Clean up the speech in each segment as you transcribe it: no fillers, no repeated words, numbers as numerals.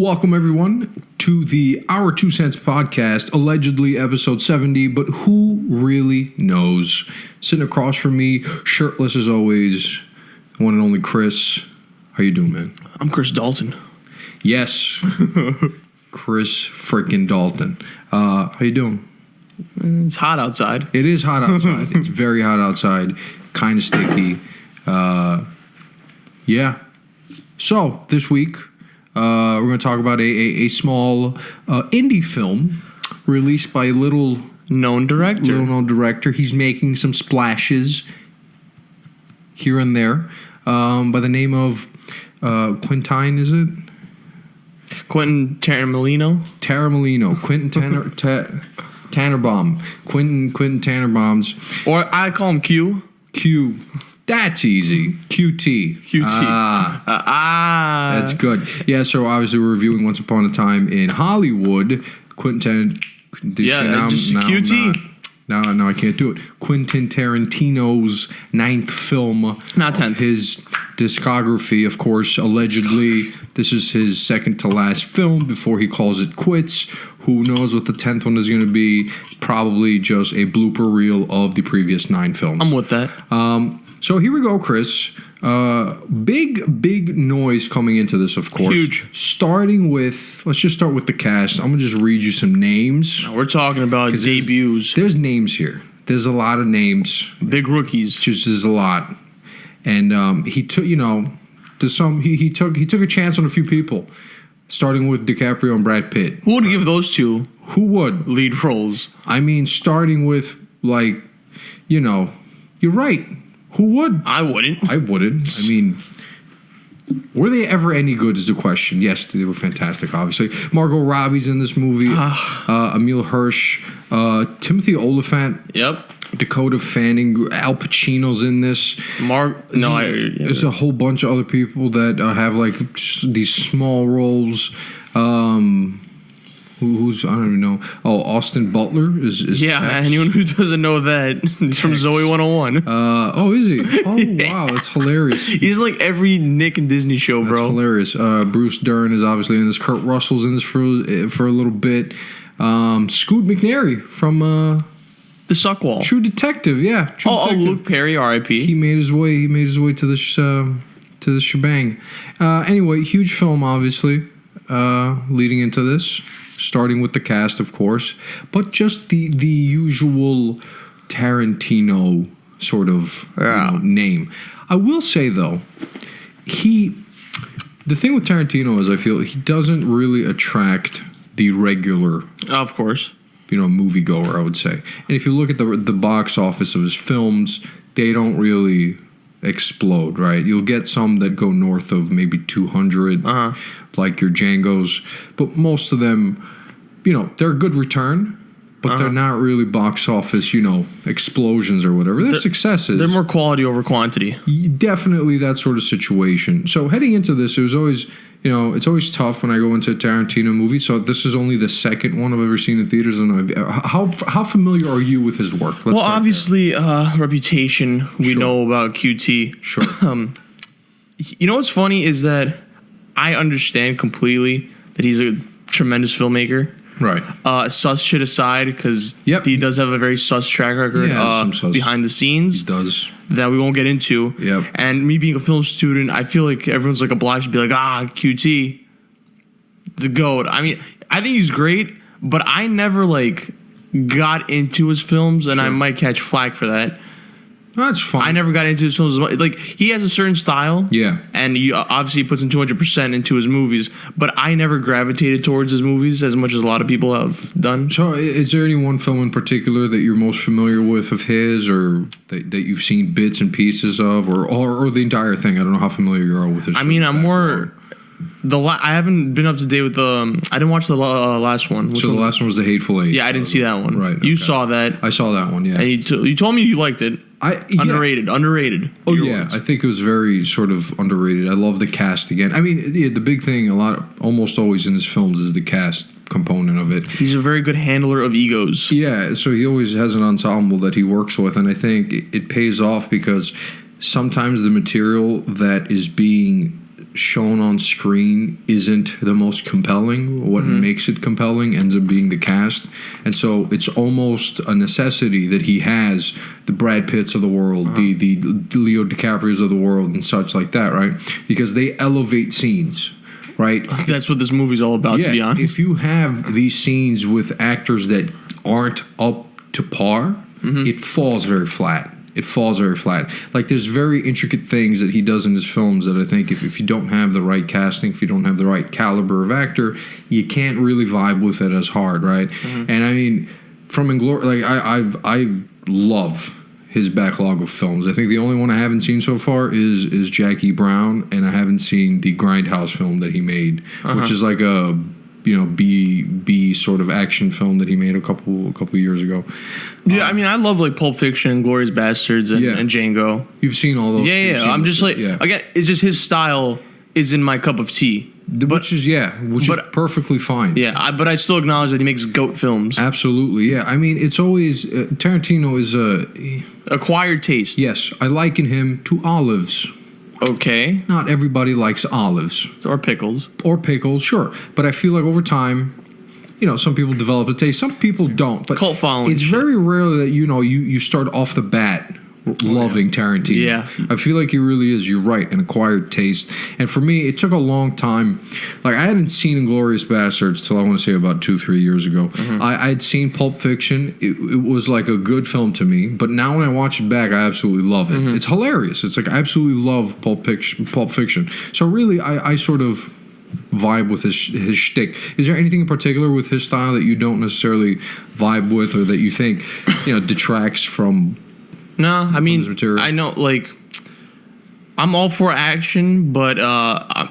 Welcome, everyone, to the Our Two Cents podcast, allegedly episode 70, but who really knows? Sitting across from me, shirtless as always, one and only Chris. How you doing, man? I'm Chris Dalton. Yes, Chris freaking Dalton. How you doing? It's hot outside. It is hot outside. It's very hot outside, kind of sticky. Yeah. So, this week, we're going to talk about a small indie film released by a little known director. He's making some splashes here and there by the name of Quentin, is it? Quentin Tarantino. Quentin Tannenbaum. Quentin Tannenbaum's. Or I call him Q. Q. That's easy. QT. That's good. Yeah, so obviously we're reviewing Once Upon a Time in Hollywood. Quentin QT. No, I can't do it. Quentin Tarantino's 9th film. Not 10th. His discography, of course, allegedly. This is his second to last film before he calls it quits. Who knows what the 10th one is going to be? Probably just a blooper reel of the previous 9 films. I'm with that. So here we go, Chris. Big noise coming into this, of course. Huge. Let's just start with the cast. I'm going to just read you some names. We're talking about debuts. There's names here. There's a lot of names. Big rookies. Just is a lot. And he took, he took a chance on a few people, starting with DiCaprio and Brad Pitt. Who would give those two Who would? lead roles? I mean, starting with, you're right. Who would? I wouldn't. I wouldn't. I mean, were they ever any good is the question. Yes, they were fantastic, obviously. Margot Robbie's in this movie. Emile Hirsch. Timothy Olyphant. Yep. Dakota Fanning. Al Pacino's in this. There's a whole bunch of other people that have these small roles. Who's I don't even know. Oh, Austin Butler is yeah, Tex. anyone who doesn't know that, he's from Zoe 101. Is he? Oh, wow, that's hilarious. He's like every Nick and Disney show, bro. That's hilarious. Bruce Dern is obviously in this. Kurt Russell's in this for a little bit. Scoot McNairy from The Suckwall. True Detective, yeah. True Detective. Luke Perry, R.I.P. He made his way to this shebang. Anyway, huge film, obviously, leading into this. Starting with the cast, of course, but just the usual Tarantino sort of name. I will say, though, the thing with Tarantino is I feel he doesn't really attract the regular, of course, moviegoer, I would say. And if you look at the box office of his films, they don't really explode, right? You'll get some that go north of maybe 200, like your Django's, but most of them, they're a good return, but they're not really box office, explosions or whatever. They're successes. They're more quality over quantity. Definitely that sort of situation. So heading into this, it was always, it's always tough when I go into a Tarantino movie. So this is only the second one I've ever seen in theaters. And how familiar are you with his work? Well, obviously, Reputation, we know about QT. Sure. What's funny is that I understand completely that he's a tremendous filmmaker. Right. Sus shit aside, because he does have a very sus track record behind the scenes. He does. That we won't get into. Yep. And me being a film student, I feel like everyone's obliged to be QT, the GOAT. I mean, I think he's great, but I never got into his films, and I might catch flack for that. That's fine. I never got into his films as much. He has a certain style. Yeah. And he obviously puts in 200% into his movies. But I never gravitated towards his movies as much as a lot of people have done. So is there any one film in particular that you're most familiar with of his, or that you've seen bits and pieces of, or the entire thing? I don't know how familiar you are with his. I mean, I'm more... I haven't been up to date with the... I didn't watch the last one. So the last one was The Hateful Eight. Yeah, I didn't see that one. Right. You saw that. I saw that one, yeah. And you told me you liked it. Underrated. Oh, yeah. I think it was very sort of underrated. I love the cast again. I mean, the big thing almost always in his films is the cast component of it. He's a very good handler of egos. Yeah, so he always has an ensemble that he works with, and I think it pays off because sometimes the material that is being shown on screen isn't the most compelling. What makes it compelling ends up being the cast. And so it's almost a necessity that he has the Brad Pitts of the world, the Leo DiCaprios of the world, and such like that, right? Because they elevate scenes, right? That's what this movie's all about, to be honest. If you have these scenes with actors that aren't up to par, it falls very flat. It falls very flat. Like, there's very intricate things that he does in his films that I think if you don't have the right casting, if you don't have the right caliber of actor, you can't really vibe with it as hard, right? And I mean, from Inglourious, like I love his backlog of films. I think the only one I haven't seen so far is Jackie Brown, and I haven't seen the Grindhouse film that he made, which is like a B sort of action film that he made a couple years ago. Yeah, I mean, I love like Pulp Fiction, Glorious Bastards, and Django. You've seen all those? Yeah. I'm just like, again, it's just his style isn't my cup of tea. Which is perfectly fine. Yeah, but I still acknowledge that he makes goat films. Absolutely, yeah. I mean, it's always Tarantino is acquired taste. Yes, I liken him to olives. Okay. Not everybody likes olives. Or pickles. Or pickles, sure. But I feel like over time, some people develop a taste. Some people don't. But cult following. It's very rare that, you start off the bat loving Tarantino. Yeah. I feel like he really is, you're right, an acquired taste. And for me, it took a long time. Like, I hadn't seen Inglourious Bastards till I want to say about 2-3 years ago. I'd seen Pulp Fiction. It was like a good film to me. But now when I watch it back, I absolutely love it. It's hilarious. It's like, I absolutely love Pulp Fiction. So really, I sort of vibe with his shtick. Is there anything in particular with his style that you don't necessarily vibe with, or that you think, detracts from? No, I mean, I know, like, I'm all for action, but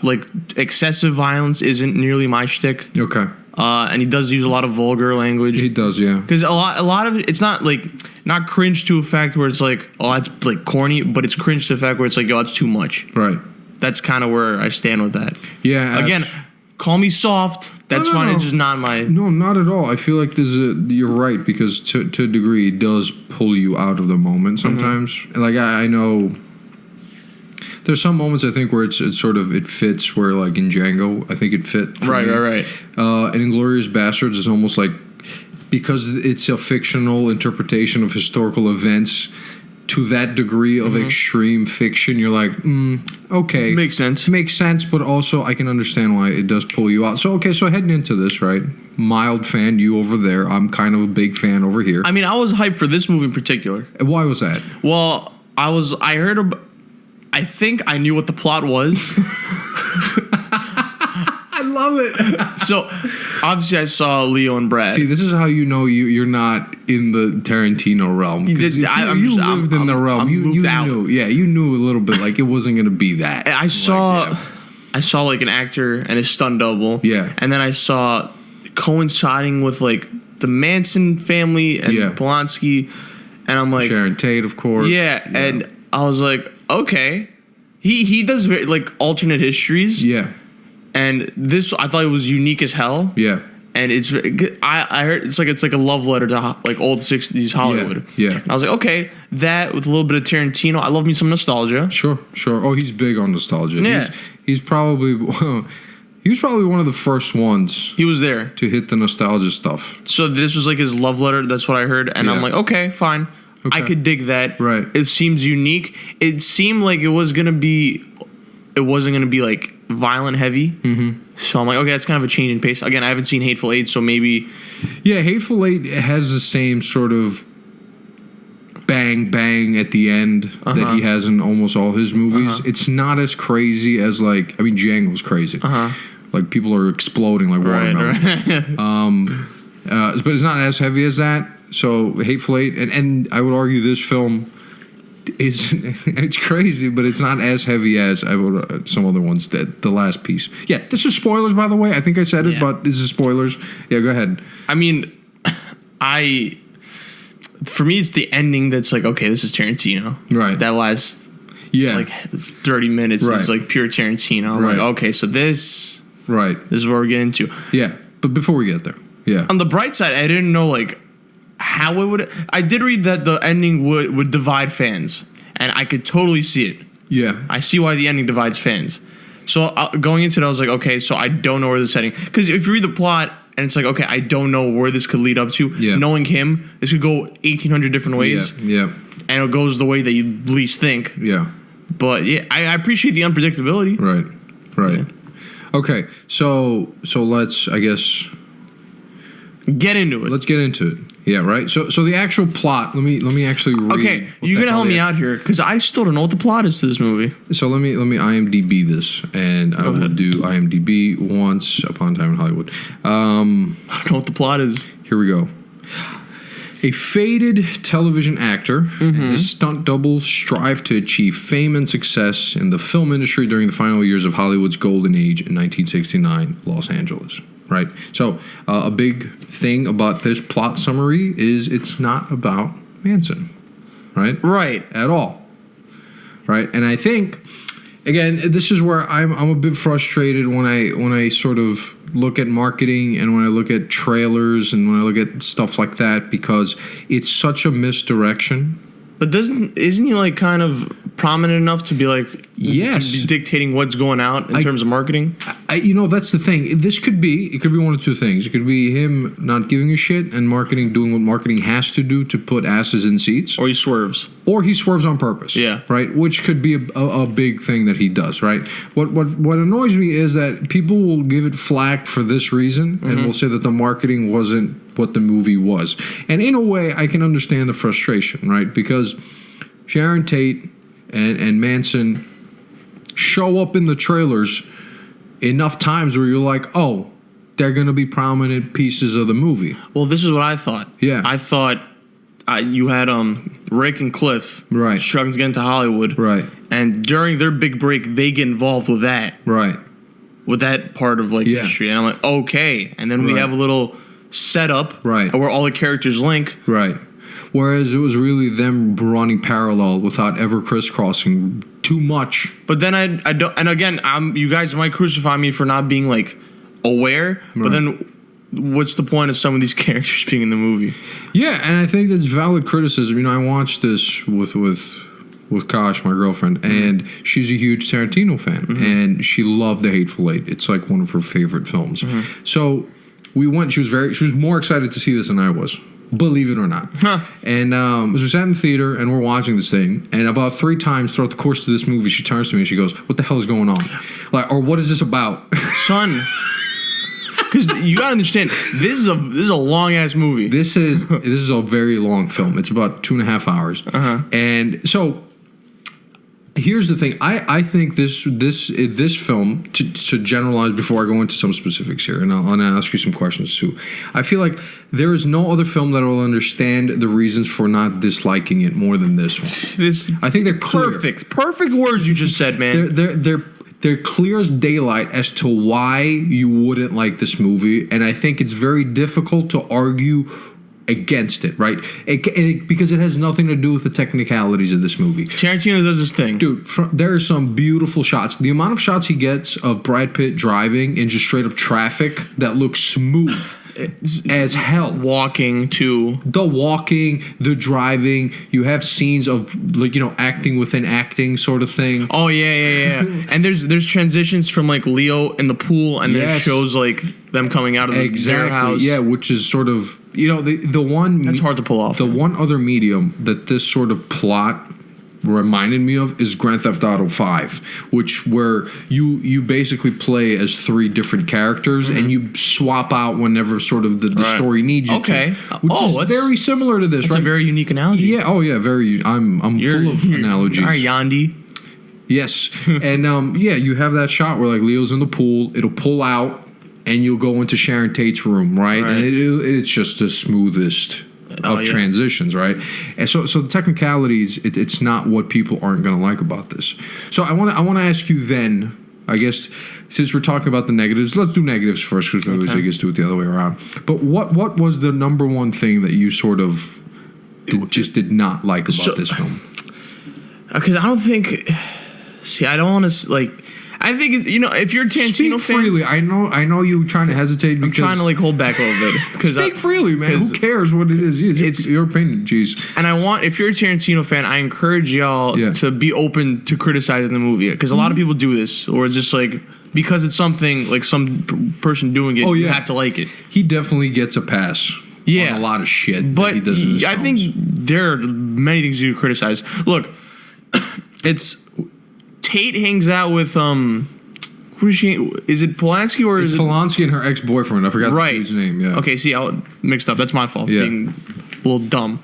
like excessive violence isn't nearly my shtick. Okay. And he does use a lot of vulgar language. He does, yeah. Because a lot of it, it's not like not cringe to a fact where it's like, oh, that's like corny, but it's cringe to a fact where it's like, yo, that's too much. Right. That's kind of where I stand with that. Yeah. Again, call me soft. That's fine. No. It's just not my. No, not at all. I feel like you're right, because to a degree, it does pull you out of the moment sometimes. Like, I know there's some moments I think where it fits, where like in Django, I think it fit. Right. And Inglourious Bastards is almost like, because it's a fictional interpretation of historical events to that degree of extreme fiction, you're like, okay. Makes sense. Makes sense, but also I can understand why it does pull you out. So, okay, so heading into this, right? Mild fan, you over there. I'm kind of a big fan over here. I mean, I was hyped for this movie in particular. Why was that? Well, I think I knew what the plot was. I love it. So, obviously, I saw Leo and Brad. See, this is how you know you're not in the Tarantino realm. You lived in the realm. You knew. Yeah, you knew a little bit. Like, it wasn't going to be that. I saw like an actor and his stunt double. Yeah. And then I saw coinciding with like the Manson family and Polanski, and I'm like, Sharon Tate, of course. Yeah. And I was like, okay, he does very, like alternate histories. Yeah. And this, I thought it was unique as hell. Yeah. And it's, I heard it's like a love letter to like old 60s Hollywood. Yeah. And I was like, okay, that with a little bit of Tarantino. I love me some nostalgia. Sure. Oh, he's big on nostalgia. Yeah. He was probably one of the first ones. He was there to hit the nostalgia stuff. So this was like his love letter. That's what I heard. And I'm like, okay, fine. Okay. I could dig that. Right. It seems unique. It seemed like it wasn't going to be like violent heavy. So I'm like, okay, that's kind of a change in pace. Again, I haven't seen Hateful Eight, so maybe. Yeah, Hateful Eight has the same sort of bang bang at the end that he has in almost all his movies. It's not as crazy as like, I mean, Django's crazy. Like, people are exploding like watermelon. But it's not as heavy as that. So Hateful Eight, and I would argue this film it's crazy, but it's not as heavy as some other ones. The last piece. Yeah, this is spoilers, by the way. I think I said it, but this is spoilers. Yeah, go ahead. I mean, for me, it's the ending that's like, okay, this is Tarantino. Right. That last like 30 minutes is like pure Tarantino. I'm like, okay, so this is what we're getting into. Yeah, but before we get there, on the bright side, I didn't know like how it would. I did read that the ending would divide fans, and I could totally see it. Yeah, I see why the ending divides fans. So going into it, I was like, okay, so I don't know where this is heading. Because if you read the plot and it's like, okay, I don't know where this could lead up to. Yeah. Knowing him, this could go 1,800 different ways. Yeah. And it goes the way that you least think. Yeah. But yeah, I appreciate the unpredictability. Right. Yeah. Okay. So let's, I guess, Get into it. let's get into it. Yeah. Right. So the actual plot. Let me actually read. Okay, you're gonna help me out here because I still don't know what the plot is to this movie. So let me IMDb this, and I will ahead. do IMDb Once Upon a Time in Hollywood. I don't know what the plot is. Here we go. A faded television actor and his stunt double strive to achieve fame and success in the film industry during the final years of Hollywood's golden age in 1969 Los Angeles. Right? So a big thing about this plot summary is it's not about Manson. Right? Right. At all. Right? And I think, again, this is where I'm a bit frustrated when I sort of look at marketing and when I look at trailers and when I look at stuff like that, because it's such a misdirection. But isn't he like kind of prominent enough to be like Yes. to be dictating what's going out in terms of marketing? That's the thing. It could be one of two things. It could be him not giving a shit and marketing doing what marketing has to do to put asses in seats, Or he swerves. or he swerves on purpose. Yeah. Right. Which could be a big thing that he does. Right. What annoys me is that people will give it flack for this reason and will say that the marketing wasn't what the movie was. And in a way, I can understand the frustration. Right. Because Sharon Tate and Manson show up in the trailers enough times where you're like, oh, they're going to be prominent pieces of the movie. Well, this is what I thought. Yeah. I thought you had Rick and Cliff Right. struggling to get into Hollywood. Right. And during their big break, they get involved with that part of like Yeah. history. And I'm like, okay. And then we Right. have a little setup Right. where all the characters link. Right. Whereas it was really them running parallel without ever crisscrossing too much. But then I don't. And again, you guys might crucify me for not being like aware. Right. But then, what's the point of some of these characters being in the movie? Yeah, and I think that's valid criticism. I watched this with Kosh, my girlfriend, and she's a huge Tarantino fan, and she loved The Hateful Eight. It's like one of her favorite films. So we went. She was more excited to see this than I was. Believe it or not. Huh. And as we sat in the theater and we're watching this thing, and about 3 times throughout the course of this movie, she turns to me and she goes, "What the hell is going on? Or what is this about?" Son. Because you gotta understand, this is a long ass movie. This is a very long film. It's about 2.5 hours. And so here's the thing. I think this film, to generalize before I go into some specifics here, and I'll ask you some questions too. I feel like there is no other film that will understand the reasons for not disliking it more than this one. I think they're clear. Perfect words you just said, man. They're clear as daylight as to why you wouldn't like this movie, and I think it's very difficult to argue against it, right? Because it has nothing to do with the technicalities of this movie. Tarantino does this thing. Dude, there are some beautiful shots. The amount of shots he gets of Brad Pitt driving in just straight up traffic that looks smooth as hell. Walking to The walking, the driving, you have scenes of acting within acting sort of thing. Oh yeah. And there's transitions from like Leo in the pool, and then it Yes. shows like them coming out of their house. Yeah, which is sort of the one That's hard to pull off. The one other medium that this sort of plot reminded me of is Grand Theft Auto 5, where you basically play as 3 different characters and you swap out whenever sort of the Right. story needs you Okay. to. Which is that's- very similar to this, That's right? a very unique analogy. yeah, oh yeah, very. I'm full of analogies. All right, Yandi. Yes, and you have that shot where like Leo's in the pool, it'll pull out, and you'll go into Sharon Tate's room, right? Right. And it's just the smoothest of yeah. transitions, right? And so the technicalities, it's not what people aren't going to like about this. So I want to ask you then, I guess, since we're talking about the negatives, let's do negatives first because we always just do it the other way around. But what was the number one thing that you sort of did not like about this film? Because I don't think. See, I don't want to like. I think if you're a Tarantino Speak fan, freely. I know you trying to hesitate because I'm trying to like hold back a little bit because speak freely, man. Who cares what it is? It's your opinion. Jeez. And if you're a Tarantino fan, I encourage y'all to be open to criticizing the movie because a lot of people do this, or it's just like because it's something like some person doing it, you have to like it. He definitely gets a pass. On a lot of shit, but that he does in his I films. think there are many things you criticize. Look, it's Tate hangs out with who is she? Is it Polanski or it's is Polanski and her ex-boyfriend? I forgot the dude's name. Yeah. Okay. See, I mixed up. That's my fault. Yeah. Being a little dumb.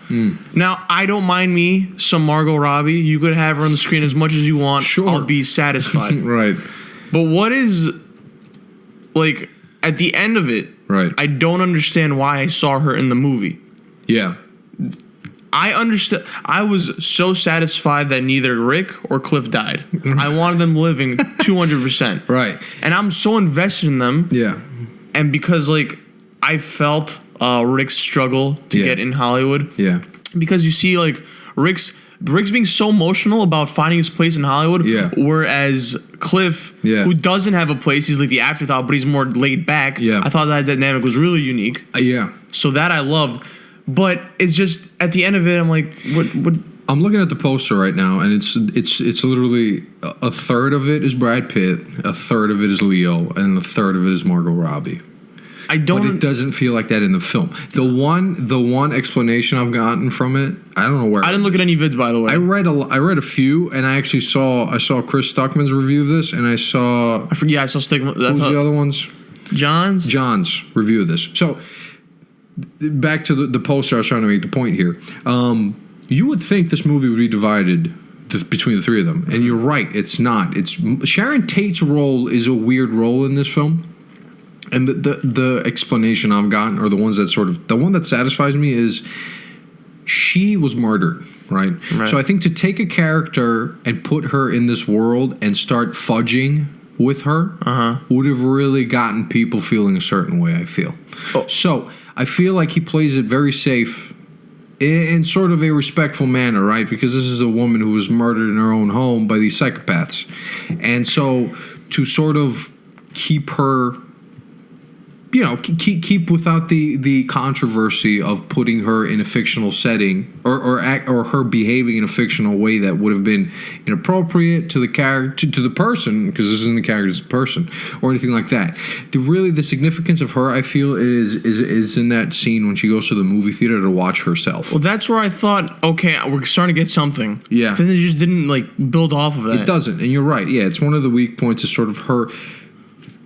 Now, I don't mind me some Margot Robbie. You could have her on the screen as much as you want. Sure. I'll be satisfied. Right. But what is like at the end of it? Right. I don't understand why I saw her in the movie. Yeah. I understand. I was so satisfied that neither Rick or Cliff died. I wanted them living 200%. Right. And I'm so invested in them. Yeah. And because like I felt Rick's struggle to get in Hollywood. Yeah. Because you see like Rick's being so emotional about finding his place in Hollywood. Yeah. Whereas Cliff, who doesn't have a place, he's like the afterthought, but he's more laid back. Yeah. I thought that dynamic was really unique. Yeah. So that I loved. But it's just at the end of it, I'm like, what? I'm looking at the poster right now, and it's literally a third of it is Brad Pitt, a third of it is Leo, and a third of it is Margot Robbie. But it doesn't feel like that in the film. The one explanation I've gotten from it, I don't know where. I didn't look at any vids, by the way. I read a few, and I actually saw Chris Stuckman's review of this, and I saw I forget. I saw Stigma. what was the other ones? John's review of this. So back to the poster, I was trying to make the point here. You would think this movie would be divided between the three of them, and you're right. It's not. It's Sharon Tate's role is a weird role in this film. And the explanation I've gotten, or the one that satisfies me, is she was murdered, right? So I think to take a character and put her in this world and start fudging with her would have really gotten people feeling a certain way, I feel. So I feel like he plays it very safe in sort of a respectful manner, right? Because this is a woman who was murdered in her own home by these psychopaths. And so to sort of keep her... keep without the controversy of putting her in a fictional setting or her behaving in a fictional way that would have been inappropriate to the character to the person, because this isn't the character, it's a person, or anything like that. The significance of her, I feel, is in that scene when she goes to the movie theater to watch herself. Well, that's where I thought, okay, we're starting to get something. Yeah. Then they just didn't like build off of that. It doesn't, and you're right. Yeah, it's one of the weak points is sort of her.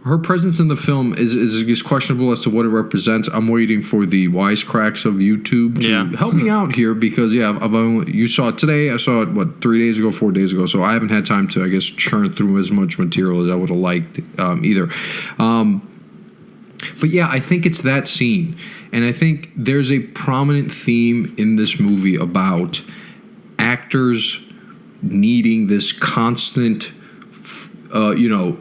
Her presence in the film is questionable as to what it represents. I'm waiting for the wisecracks of YouTube to help me out here because, you saw it today. I saw it, 3 days ago, 4 days ago. So I haven't had time to, I guess, churn through as much material as I would have liked either. But yeah, I think it's that scene. And I think there's a prominent theme in this movie about actors needing this constant, a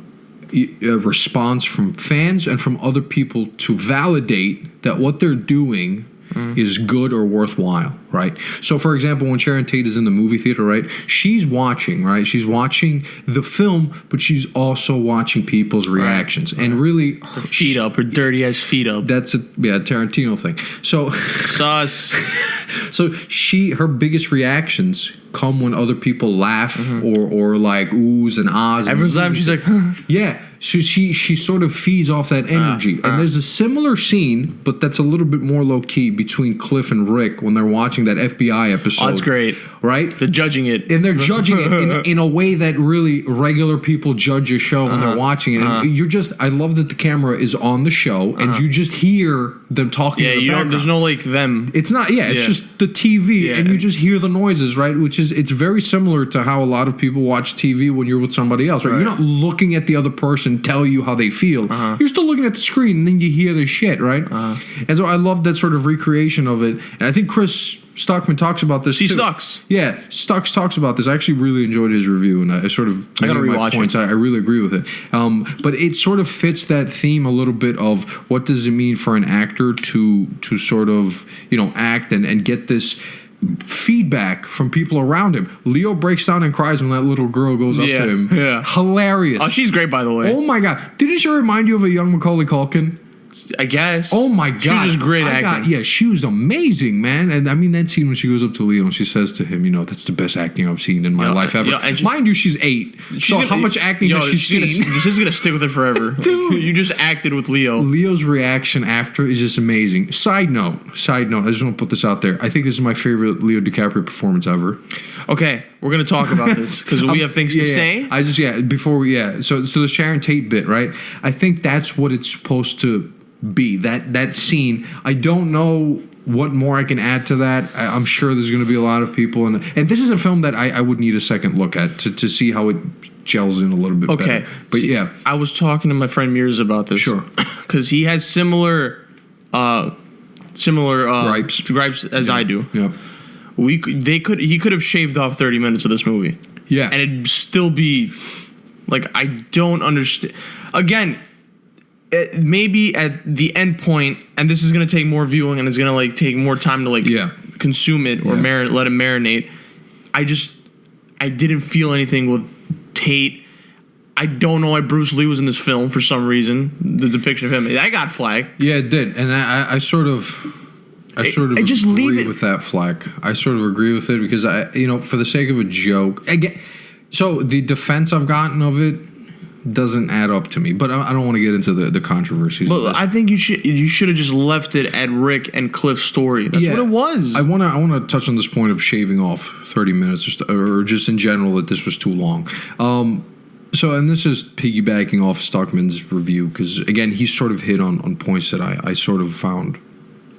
response from fans and from other people to validate that what they're doing is good or worthwhile, right? So, for example, when Sharon Tate is in the movie theater, right, she's watching, right? She's watching the film, but she's also watching people's reactions. And really... Her feet up, her dirty-ass feet up. That's a Tarantino thing. So... Sauce. So her biggest reactions come when other people laugh or like oohs and ahs. Everyone's laughing. She's like, huh. Yeah. So she sort of feeds off that energy. And there's a similar scene, but that's a little bit more low key between Cliff and Rick when they're watching that FBI episode. Oh, that's great. Right? They're judging it. And they're judging it in a way that really regular people judge a show when they're watching it. And I love that the camera is on the show and you just hear them talking in the background. There's no like them. It's not, it's just the TV and you just hear the noises, right? It's very similar to how a lot of people watch TV when you're with somebody else, right? You're not looking at the other person tell you how they feel. You're still looking at the screen and then you hear the shit, right? And so I love that sort of recreation of it. And I think Chris Stockman talks about this too. Stucks. Yeah, Stucks talks about this. I actually really enjoyed his review, and I sort of I gotta many of my rewatch points. it. I really agree with it. But it sort of fits that theme a little bit of what does it mean for an actor to sort of act and get this feedback from people around him. Leo breaks down and cries when that little girl goes up Yeah, to him. yeah. Hilarious. Oh, she's great, by the way. Oh my god! Didn't she remind you of a young Macaulay Culkin? I guess. Oh my god! She was just great acting. Yeah, she was amazing, man. And I mean that scene when she goes up to Leo and she says to him, "That's the best acting I've seen in my life ever." and Mind you, she's 8. So how much acting has she seen? This is gonna stick with her forever. Dude. You just acted with Leo. Leo's reaction after is just amazing. Side note. I just want to put this out there. I think this is my favorite Leo DiCaprio performance ever. Okay, we're gonna talk about this because we have things to say. So the Sharon Tate bit, right? I think that's what it's supposed to be. That scene. I don't know what more I can add to that. I'm sure there's going to be a lot of people, and this is a film that I would need a second look at to see how it gels in a little bit better. But yeah, I was talking to my friend Mears about this. Sure, because he has similar gripes as I do. Yeah. He could have shaved off 30 minutes of this movie. Yeah. And it'd still be like, I don't understand. Again, maybe at the end point, and this is going to take more viewing and it's going to like take more time to like consume it or let it marinate. I didn't feel anything with Tate. I don't know why Bruce Lee was in this film for some reason. The depiction of him, I got flack. Yeah, it did. And I sort of just agree leave it with that flack. I sort of agree with it because for the sake of a joke, again. So the defense I've gotten of it doesn't add up to me, but I don't want to get into the controversies. But I think you should have just left it at Rick and Cliff's story. That's what it was. I want to touch on this point of shaving off 30 minutes or just in general that this was too long. So, and this is piggybacking off Stockman's review because again he sort of hit on points that I sort of found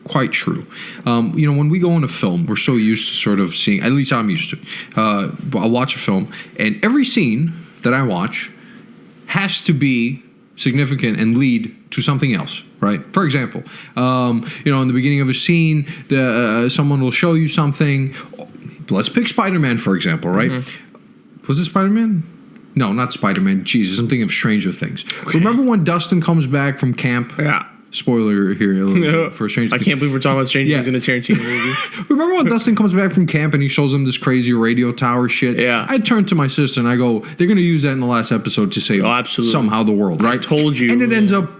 quite true. When we go on a film, we're so used to sort of seeing, at least I'm used to, I'll watch a film and every scene that I watch has to be significant and lead to something else, right? For example, in the beginning of a scene, someone will show you something. Let's pick Spider-Man, for example, right? Mm-hmm. Was it Spider-Man? No, not Spider-Man. Jesus, I'm thinking of Stranger Things. Okay. Remember when Dustin comes back from camp? Yeah. Spoiler here a little bit for Stranger Things. I can't believe we're talking about Stranger Things in a Tarantino movie. Remember when Dustin comes back from camp and he shows him this crazy radio tower shit? Yeah. I turned to my sister and I go, they're going to use that in the last episode to save somehow the world, right? I told you. And it ends up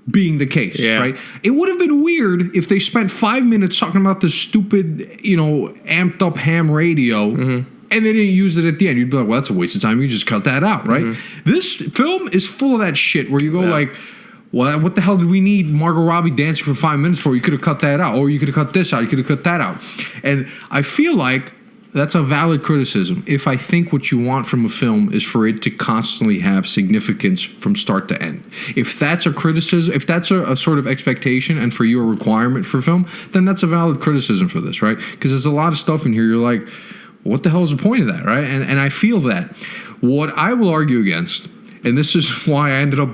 being the case, right? It would have been weird if they spent 5 minutes talking about this stupid, amped up ham radio. Mm-hmm. And they didn't use it at the end. You'd be like, well, that's a waste of time. You just cut that out, right? Mm-hmm. This film is full of that shit where you go like, well, what the hell did we need Margot Robbie dancing for 5 minutes for? You could have cut that out. Or you could have cut this out. You could have cut that out. And I feel like that's a valid criticism. If I think what you want from a film is for it to constantly have significance from start to end. If that's a criticism, if that's a sort of expectation and for you a requirement for film, then that's a valid criticism for this, right? Because there's a lot of stuff in here you're like, what the hell is the point of that, right? And I feel that. What I will argue against, and this is why I ended up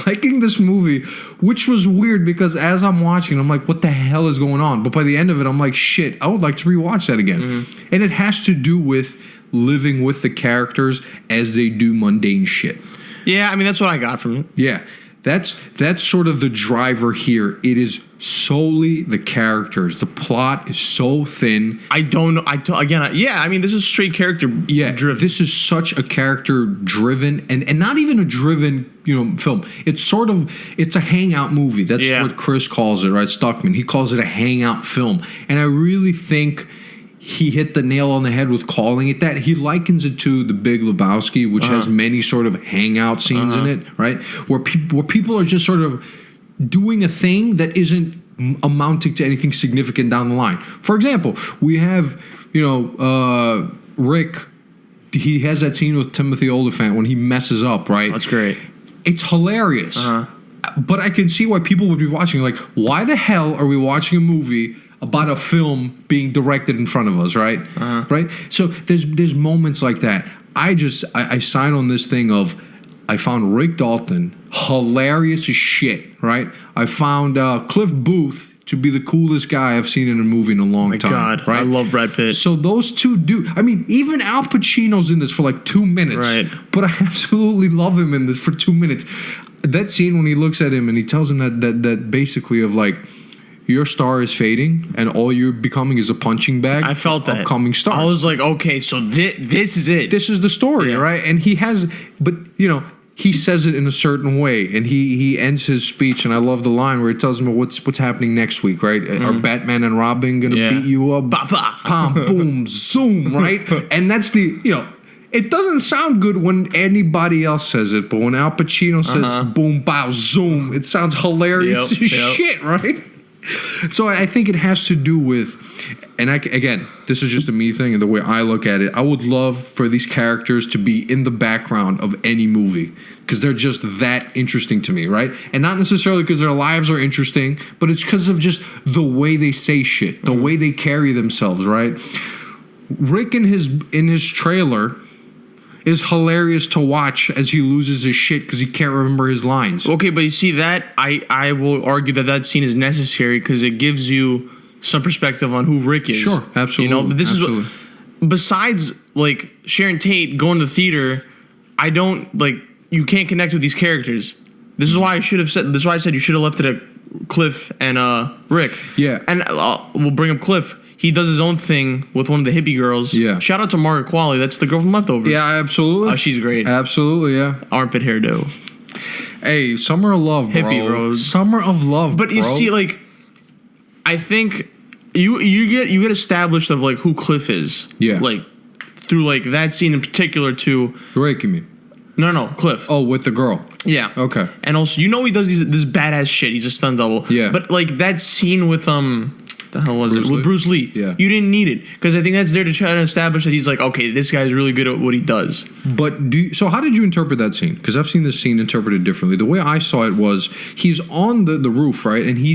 liking this movie, which was weird because as I'm watching, I'm like, what the hell is going on? But by the end of it, I'm like, shit, I would like to rewatch that again. Mm-hmm. And it has to do with living with the characters as they do mundane shit. Yeah, I mean, that's what I got from it. Yeah. That's sort of the driver here. It is solely the characters. The plot is so thin. I don't know. I mean, this is straight character driven. This is such a character driven and not even a driven, film. It's a hangout movie. That's what Chris calls it, right? Stuckman. He calls it a hangout film. And I really think he hit the nail on the head with calling it that. He likens it to The Big Lebowski, which has many sort of hangout scenes in it, right? Where people are just sort of doing a thing that isn't amounting to anything significant down the line. For example, we have, Rick. He has that scene with Timothy Olyphant when he messes up, right? That's great. It's hilarious. But I can see why people would be watching. Like, why the hell are we watching a movie about a film being directed in front of us, right? Right? So there's moments like that. I sign on this thing of I found Rick Dalton hilarious as shit, right? I found Cliff Booth to be the coolest guy I've seen in a movie in a long time. God, right? I love Brad Pitt. So those two I mean, even Al Pacino's in this for like 2 minutes. Right. But I absolutely love him in this for 2 minutes. That scene when he looks at him and he tells him that basically of like, your star is fading, and all you're becoming is a punching bag. I felt that. Upcoming star. I was like, okay, so this is it. This is the story, Yeah. right? And he has, but he says it in a certain way, and he ends his speech, and I love the line where he tells him what's happening next week, right? Are Batman and Robin gonna Yeah. beat you up? Ba, ba. Pam, boom, zoom, right? And that's the It doesn't sound good when anybody else says it, but when Al Pacino says boom, bow, zoom, it sounds hilarious Yep, as yep. shit, right? So I think it has to do with, and again, this is just a me thing and the way I look at it. I would love for these characters to be in the background of any movie because they're just that interesting to me, right? And not necessarily because their lives are interesting, but it's because of just the way they say shit, the way they carry themselves, right? Rick in his trailer is hilarious to watch as he loses his shit because he can't remember his lines. Okay, but you see that I will argue that scene is necessary because it gives you some perspective on who Rick is. Sure, absolutely. But this absolutely. is besides like Sharon Tate going to the theater. I don't like you can't connect with these characters. This is why I should have said. This is why I said you should have left it at Cliff and Rick. Yeah. and we'll bring up Cliff. He does his own thing with one of the hippie girls. Yeah. Shout out to Margaret Qualley. That's the girl from Leftovers. Yeah, absolutely. Oh, she's great. Absolutely, yeah. Armpit hairdo. Hey, Summer of Love, bro. Hippie Rose. Summer of Love, But you bro. see, like, I think you get established of like who Cliff is. Yeah. Like through like that scene in particular. To Rick, you mean? no, Cliff. Oh, with the girl. Yeah. Okay. And also, he does this badass shit. He's a stunt double. Yeah. But like that scene with the hell was Bruce it? Lee? With Bruce Lee. Yeah. You didn't need it because I think that's there to try to establish that he's like, okay, this guy's really good at what he does. But so how did you interpret that scene? Because I've seen this scene interpreted differently. The way I saw it was he's on the roof, right? And he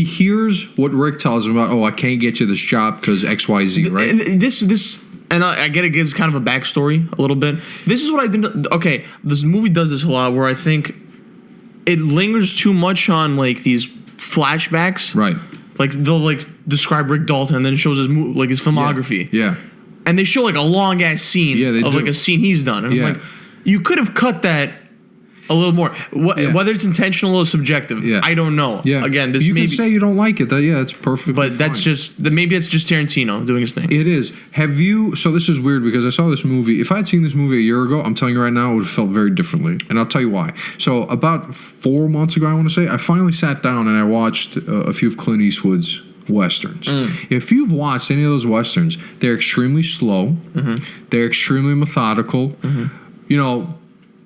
hears what Rick tells him about, oh, I can't get you this job because XYZ, right? And this. And I get it gives kind of a backstory a little bit. This is what I didn't. Okay, this movie does this a lot where I think it lingers too much on like these flashbacks. Right. Like they'll like describe Rick Dalton and then it shows his his filmography. Yeah. And they show like a long ass scene Yeah, they of do. like a scene he's done. And Yeah. I'm like, you could have cut that a little more. Yeah. Whether it's intentional or subjective, Yeah. I don't know. Yeah. Again, this you may can be, say you don't like it. That's perfect. but that's just maybe it's just Tarantino doing his thing. It is. Have you? So this is weird because I saw this movie. If I had seen this movie a year ago, I'm telling you right now, it would have felt very differently, and I'll tell you why. So about 4 months ago, I want to say, I finally sat down and I watched a few of Clint Eastwood's westerns. If you've watched any of those westerns, they're extremely slow. They're extremely methodical.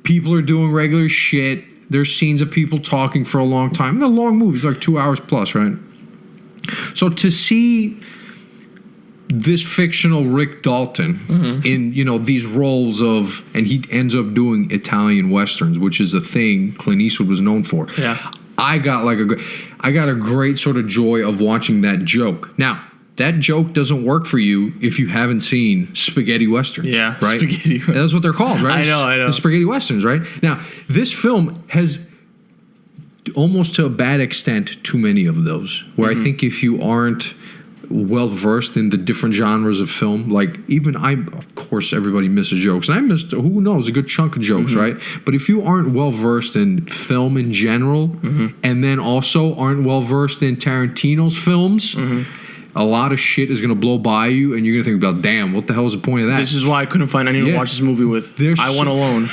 People are doing regular shit. There's scenes of people talking for a long time. They're long movies, like 2 hours plus, right? So to see this fictional Rick Dalton in these roles of, and he ends up doing Italian westerns, which is a thing Clint Eastwood was known for. Yeah. I got a great sort of joy of watching that joke. Now, that joke doesn't work for you if you haven't seen spaghetti westerns. Yeah, right. spaghetti. That's what they're called, right? I know. The spaghetti westerns, right? Now, this film has almost to a bad extent too many of those. Where I think if you aren't well versed in the different genres of film, like even of course everybody misses jokes, and I missed, who knows, a good chunk of jokes, right? But if you aren't well versed in film in general, and then also aren't well versed in Tarantino's films, a lot of shit is going to blow by you, and you're going to think about, damn, what the hell is the point of that? This is why I couldn't find anyone to watch this movie with. I went alone.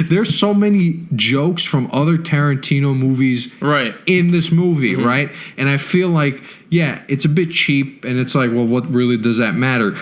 There's so many jokes from other Tarantino movies Right. in this movie, right? And I feel like, yeah, it's a bit cheap, and it's like, well, what really does that matter?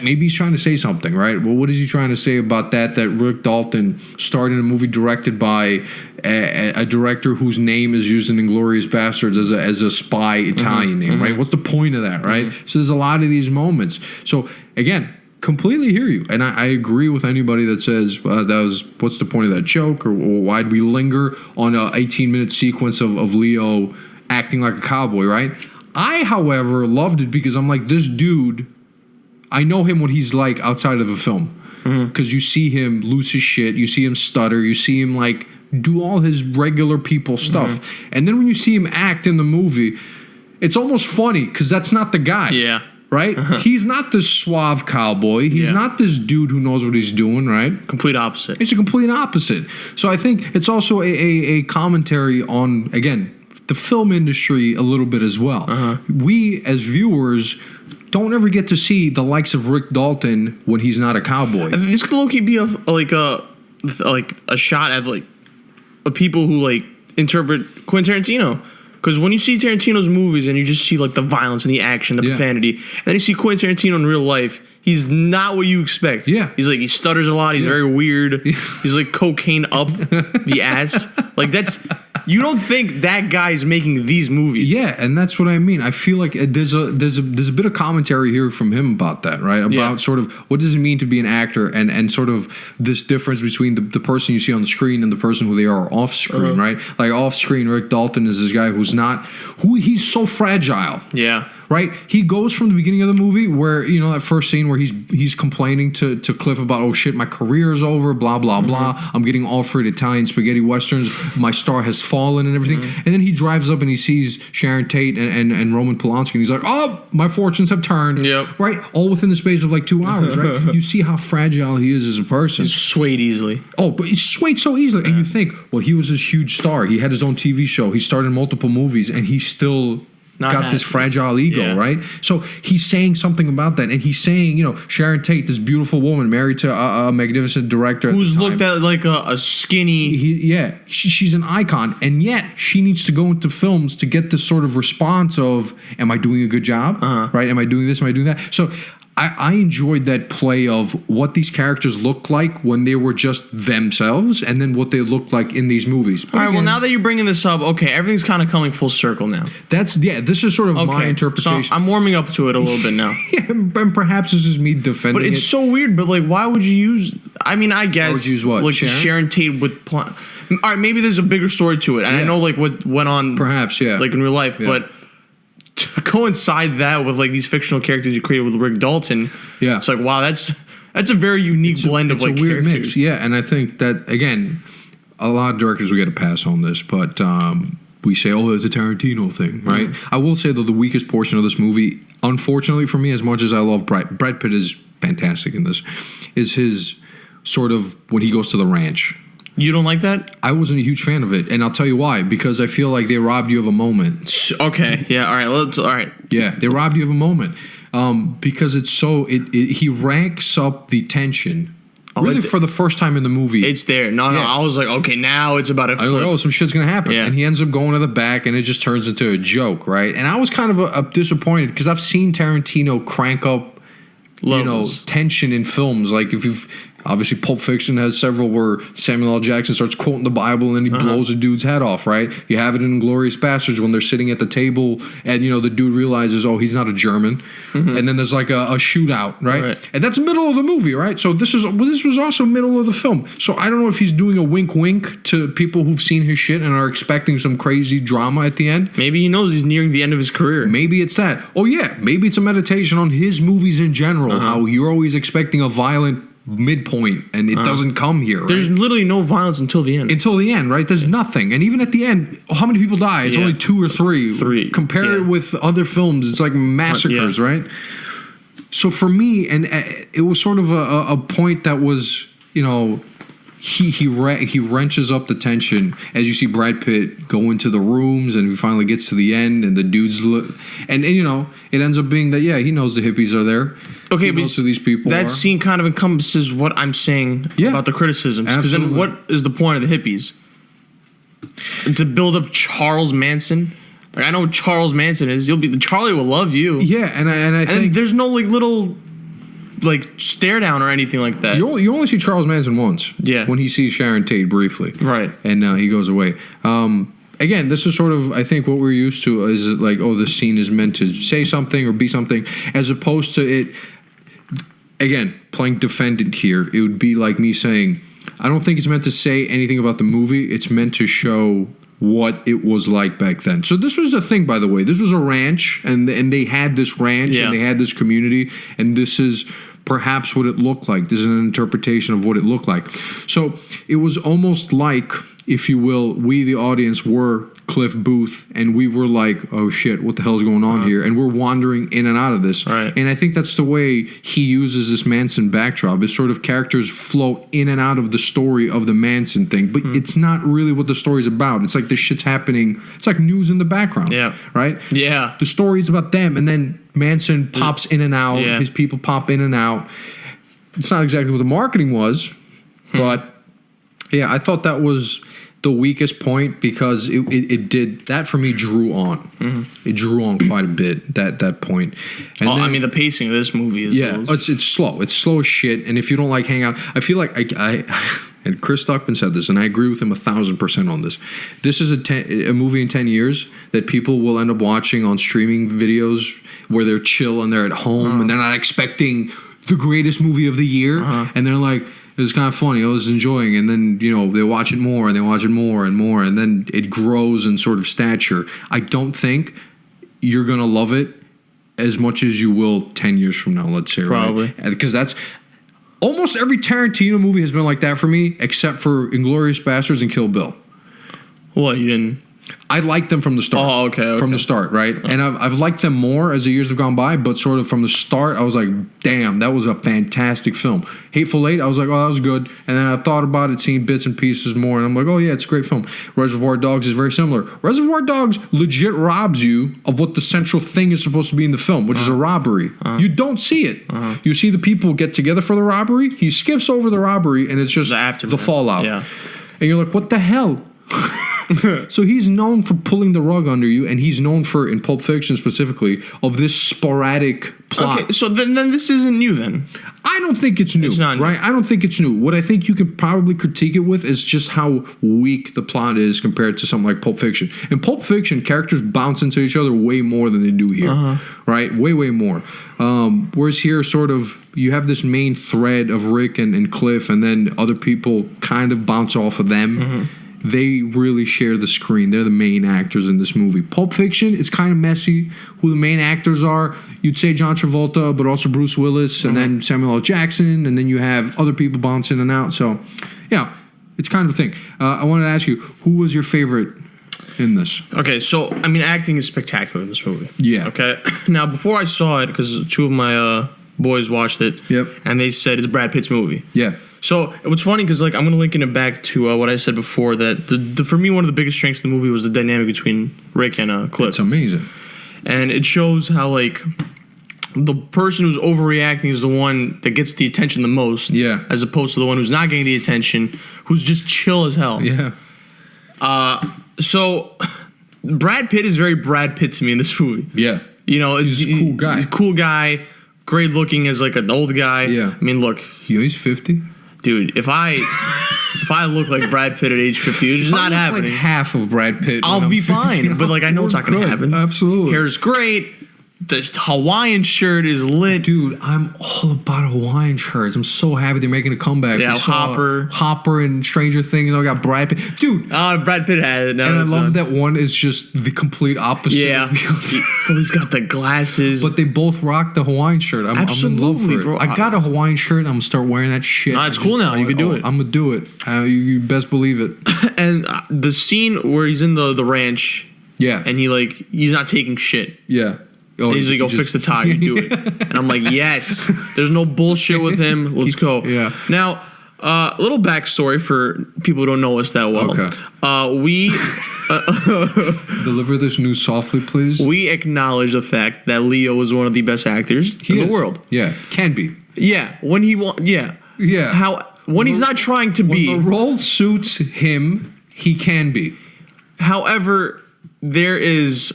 Maybe he's trying to say something, right? Well, what is he trying to say about that Rick Dalton starred in a movie directed by a director whose name is used in Inglourious Bastards as a spy Italian name, right? What's the point of that, right? So there's a lot of these moments. So again, completely hear you, and I agree with anybody that says what's the point of that joke, or why'd we linger on a 18-minute sequence of Leo acting like a cowboy, right? I, however, loved it because I'm like, this dude, I know him what he's like outside of a film, because you see him lose his shit, you see him stutter, you see him like do all his regular people stuff, and then when you see him act in the movie, it's almost funny because that's not the guy. Yeah. Right? He's not this suave cowboy. He's not this dude who knows what he's doing, right? Complete opposite. It's a complete opposite. So I think it's also a commentary on, again, the film industry a little bit as well. We as viewers don't ever get to see the likes of Rick Dalton when he's not a cowboy. This could low-key be a shot at like people who like interpret Quentin Tarantino. Because when you see Tarantino's movies and you just see like the violence and the action, the profanity, and then you see Quentin Tarantino in real life, he's not what you expect. Yeah. He's like, he stutters a lot. He's very weird. He's like cocaine up the ass. Like you don't think that guy's making these movies. Yeah, and that's what I mean. I feel like there's a bit of commentary here from him about that, right? About sort of what does it mean to be an actor and sort of this difference between the person you see on the screen and the person who they are off screen, right? Like off screen, Rick Dalton is this guy he's so fragile. Yeah. Right? He goes from the beginning of the movie where, that first scene where he's complaining to Cliff about, oh shit, my career is over, blah, blah, blah. I'm getting offered Italian spaghetti westerns. My star has fallen and everything. And then he drives up and he sees Sharon Tate and Roman Polanski and he's like, oh, my fortunes have turned. Yep. Right? All within the space of like 2 hours, right? You see how fragile he is as a person. He's swayed easily. Oh, but he's swayed so easily. And you think, well, he was this huge star. He had his own TV show. He starred in multiple movies and he still got this fragile ego, right? So he's saying something about that, and he's saying, Sharon Tate, this beautiful woman married to a magnificent director, who's looked at like a skinny. She's an icon, and yet she needs to go into films to get this sort of response of, "Am I doing a good job? Right? Am I doing this? Am I doing that?" So I enjoyed that play of what these characters looked like when they were just themselves and then what they looked like in these movies. But all right, well, now that you're bringing this up, okay, everything's kind of coming full circle now. This is sort of my interpretation. So I'm warming up to it a little bit now. Yeah, and perhaps this is me defending it. But it's so weird, but like, why would you use, I mean, I guess. I would use what? Like Sharon Tate with, all right, maybe there's a bigger story to it. And I know like what went on. Perhaps, yeah. Like in real life, but to coincide that with like these fictional characters you created with Rick Dalton, it's like, wow, that's a very unique blend of like weird characters. Mix. Yeah, and I think that again, a lot of directors will get a pass on this, but we say, oh, it's a Tarantino thing, right? I will say though, the weakest portion of this movie, unfortunately for me, as much as I love Brad Pitt is fantastic in this, is his sort of when he goes to the ranch. You don't like that? I wasn't a huge fan of it, and I'll tell you why. Because I feel like they robbed you of a moment. Okay, yeah, all right. Yeah, they robbed you of a moment because it's so. He ranks up the tension. Really, for the first time in the movie, it's there. No, I was like, okay, now it's about to flip. I was like, oh, some shit's gonna happen, Yeah. and he ends up going to the back, and it just turns into a joke, right? And I was kind of disappointed because I've seen Tarantino crank up, levels. Tension in films. Like if you've obviously Pulp Fiction has several where Samuel L. Jackson starts quoting the Bible and then he blows a dude's head off, right? You have it in Inglourious Bastards when they're sitting at the table and the dude realizes, oh, he's not a German, and then there's like a shootout, right? And that's middle of the movie, right? So this was also middle of the film. So I don't know if he's doing a wink to people who've seen his shit and are expecting some crazy drama at the end. Maybe he knows he's nearing the end of his career. Maybe it's that. Oh yeah, maybe it's a meditation on his movies in general. How you're always expecting a violent midpoint and it doesn't come here, right? There's literally no violence until the end, right? There's nothing, and even at the end, how many people die? It's only 2 or 3. Compare it with other films, it's like massacres, right? So for me, and it was sort of a point that was, he wrenches up the tension as you see Brad Pitt go into the rooms and he finally gets to the end and the dudes and it ends up being that he knows the hippies are there. Okay, he knows who these people that are. scene kind of encompasses what I'm saying about the criticisms. Because then what is the point of the hippies? To build up Charles Manson? Like I know what Charles Manson is. Charlie will love you. Yeah, and I think there's no like little stare down or anything like that. You only see Charles Manson once. Yeah. When he sees Sharon Tate briefly. Right. And he goes away. Again, this is sort of, I think, what we're used to is like, oh, this scene is meant to say something or be something, as opposed to it, again, playing defendant here, it would be like me saying, I don't think it's meant to say anything about the movie. It's meant to show what it was like back then. So this was a thing, by the way. This was a ranch, and they had this ranch, and they had this community, and this is perhaps what it looked like. This is an interpretation of what it looked like. So it was almost like, if you will, we, the audience, were Cliff Booth, and we were like, oh shit, what the hell's going on here? And we're wandering in and out of this. Right. And I think that's the way he uses this Manson backdrop. Is sort of characters flow in and out of the story of the Manson thing, but it's not really what the story's about. It's like this shit's happening. It's like news in the background. Yeah. Right? Yeah. The story's about them, and then Manson pops in and out. Yeah. His people pop in and out. It's not exactly what the marketing was, but yeah, I thought that was the weakest point, because it did that for me. Drew on. It drew on quite a bit, that point. And I then- mean, the pacing of this movie is it's slow. It's slow as shit. And if you don't like hang out, I feel like I and Chris Stuckman said this, and I agree with him 1,000% on this. This is a movie in 10 years that people will end up watching on streaming videos where they're chill and they're at home and they're not expecting the greatest movie of the year, and they're like, it's kind of funny. I was enjoying, and then they watch it more, and they watch it more and more, and then it grows in sort of stature. I don't think you're gonna love it as much as you will 10 years from now. Let's say, Probably. right? Because that's almost every Tarantino movie has been like that for me, except for Inglourious Basterds and Kill Bill. What, you didn't? I liked them from the start. Oh, okay. From the start, right? And I've liked them more as the years have gone by, but sort of from the start, I was like, damn, that was a fantastic film. Hateful Eight, I was like, oh, that was good. And then I thought about it, seen bits and pieces more, and I'm like, oh, yeah, it's a great film. Reservoir Dogs is very similar. Reservoir Dogs legit robs you of what the central thing is supposed to be in the film, which is a robbery. You don't see it. You see the people get together for the robbery. He skips over the robbery, and it's just The aftermath. the fallout. Yeah. And you're like, what the hell? So he's known for pulling the rug under you, and he's known for, in Pulp Fiction specifically, of this sporadic plot. Okay, so then this isn't new then. I don't think it's new, It's not new. right? I don't think it's new. What I think you could probably critique it with is just how weak the plot is compared to something like Pulp Fiction. In Pulp Fiction, characters bounce into each other way more than they do here, right? Way, way more. Whereas here, sort of, you have this main thread of Rick and Cliff, and then other people kind of bounce off of them. They really share the screen. They're the main actors in this movie. Pulp Fiction is kind of messy. Who the main actors are, you'd say John Travolta, but also Bruce Willis, and then Samuel L. Jackson, and then you have other people bounce in and out. So, yeah, it's kind of a thing. I wanted to ask you, who was your favorite in this? Okay, so, I mean, acting is spectacular in this movie. Yeah. Okay? Now, before I saw it, because two of my boys watched it, Yep. and they said it's Brad Pitt's movie. Yeah. So it was funny because like I'm gonna link it back to what I said before, that the for me one of the biggest strengths of the movie was the dynamic between Rick and Cliff, It's amazing. and it shows how like the person who's overreacting is the one that gets the attention the most, Yeah. as opposed to the one who's not getting the attention, who's just chill as hell. Yeah. So Brad Pitt is very Brad Pitt to me in this movie. Yeah. You know, He's a cool guy. He's a cool guy, great looking as like an old guy. Yeah. I mean, look, He's 50. dude, if I look like Brad Pitt at age 50, it's just not happening. Like half of Brad Pitt. I'll when I'm be 50. fine, but like I know it's not going to Good. happen. Absolutely. Hair's great. The Hawaiian shirt is lit. Dude, I'm all about Hawaiian shirts. I'm so happy they're making a comeback. Yeah, We saw Hopper and Stranger Things. I got Brad Pitt. Dude, Brad Pitt had it. Now and I it's love done. that one is just the complete opposite. Yeah. Of the other. Oh, he's got the glasses. But they both rock the Hawaiian shirt. I'm in love Absolutely, for it. bro. I got a Hawaiian shirt. I'm gonna start wearing that shit. Nah, it's cool now. You can do it. I'm gonna do it. You best believe it. And the scene where he's in the ranch Yeah. and he's not taking shit. Yeah. Oh, He's like, go fix the tire, you do it. And I'm like, yes. There's no bullshit with him. Let's go. Yeah. Now, a little backstory for people who don't know us that well. Okay. We Deliver this news softly, please. we acknowledge the fact that Leo is one of the best actors in He the is. world. Yeah. Can be. Yeah, when he yeah. Yeah. When he's not trying to When be. the role suits him, he can be. However, there is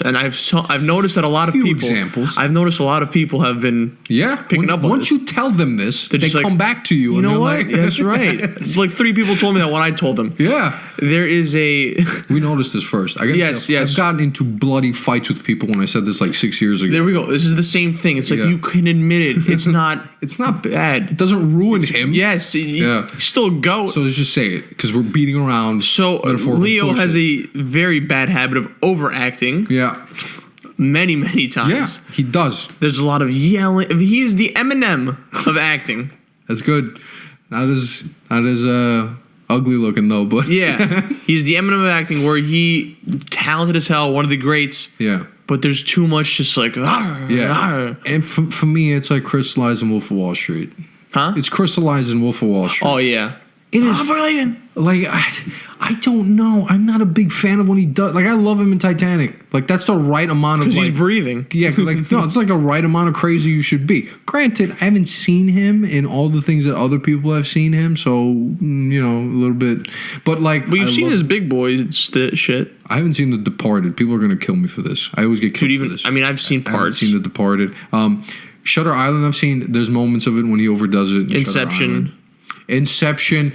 and I've noticed that a lot of Few people examples. I've noticed a lot of people have been Yeah. Picking up on once this. you tell them this, they just like, come back to you. You and know they're what? Like, Yeah, that's right. It's like 3 people told me that when I told them. Yeah. There is a We noticed this first. Yes, yes. I've gotten into bloody fights with people when I said this like 6 years ago. there we go. This is the same thing. It's like Yeah. you can admit it. It's not It's not bad. It doesn't ruin him. Yes, Yeah. he's still a goat. So let's just say it because we're beating around. So metaphorical Leo has bullshit. a very bad habit of overacting. Yeah. many, many times. Yeah, he does. There's a lot of yelling. He is the Eminem of acting. That's good. Not as ugly looking though, but Yeah, he's the Eminem of acting, where he talented as hell, one of the greats. yeah. But there's too much, just like And for me, it's like crystallized in Wolf of Wall Street. Huh? It's crystallized in Wolf of Wall Street. Oh yeah. It is. Brilliant. Like I don't know. I'm not a big fan of when he does. Like I love him in Titanic. Like that's the right amount of Because like. he's breathing. Yeah, like no, it's like a right amount of crazy you should be. Granted, I haven't seen him in all the things that other people have seen him, so you know a little bit. But like, But you've seen his big boy shit. I haven't seen The Departed. People are gonna kill me for this. I always get killed Dude, for this. I mean, I've seen I haven't parts. seen The Departed. Shutter Island. I've seen. There's moments of it when he overdoes it. in Shutter Inception. Island. Inception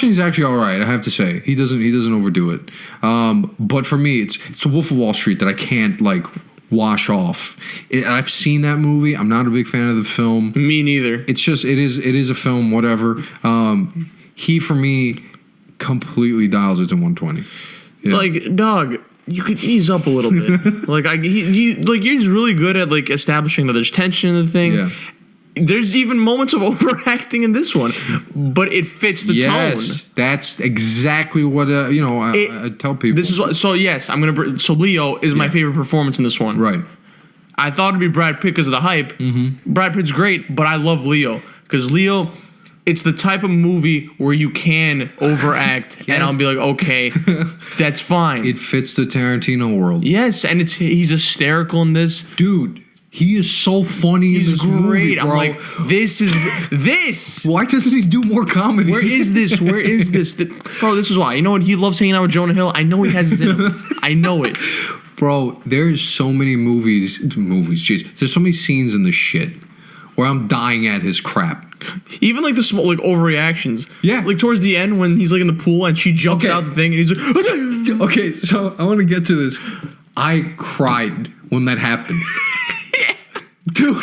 is actually all right. I have to say he doesn't overdo it. But for me, it's the Wolf of Wall Street that I can't like wash off. I've seen that movie. I'm not a big fan of the film. Me neither. It's just it is a film. Whatever. He for me completely dials it to 120. Yeah. Like, dog, you could ease up a little bit. Like, he's really good at like establishing that there's tension in the thing. Yeah. There's even moments of overacting in this one, but it fits the Yes, tone. that's exactly what I tell people. This is so. Yes, I'm gonna. So Leo is my Yeah. favorite performance in this one. right. I thought it'd be Brad Pitt because of the hype. Mm-hmm. Brad Pitt's great, but I love Leo because Leo. It's the type of movie where you can overact, Yes. and I'll be like, okay, that's fine. It fits the Tarantino world. Yes, and he's hysterical in this. Dude, he is so funny in He's this great. movie, bro. I'm like, this is this. Why doesn't he do more comedy? Where is this? Where is this? Bro, this is why. You know what? He loves hanging out with Jonah Hill. I know he has this in him. I know it. Bro, there's so many movies, jeez. There's so many scenes in this shit where I'm dying at his crap. Even like the small, like overreactions. Yeah. Like towards the end when he's like in the pool and she jumps Okay. out the thing and he's like, Okay, so I want to get to this. I cried when that happened. Dude,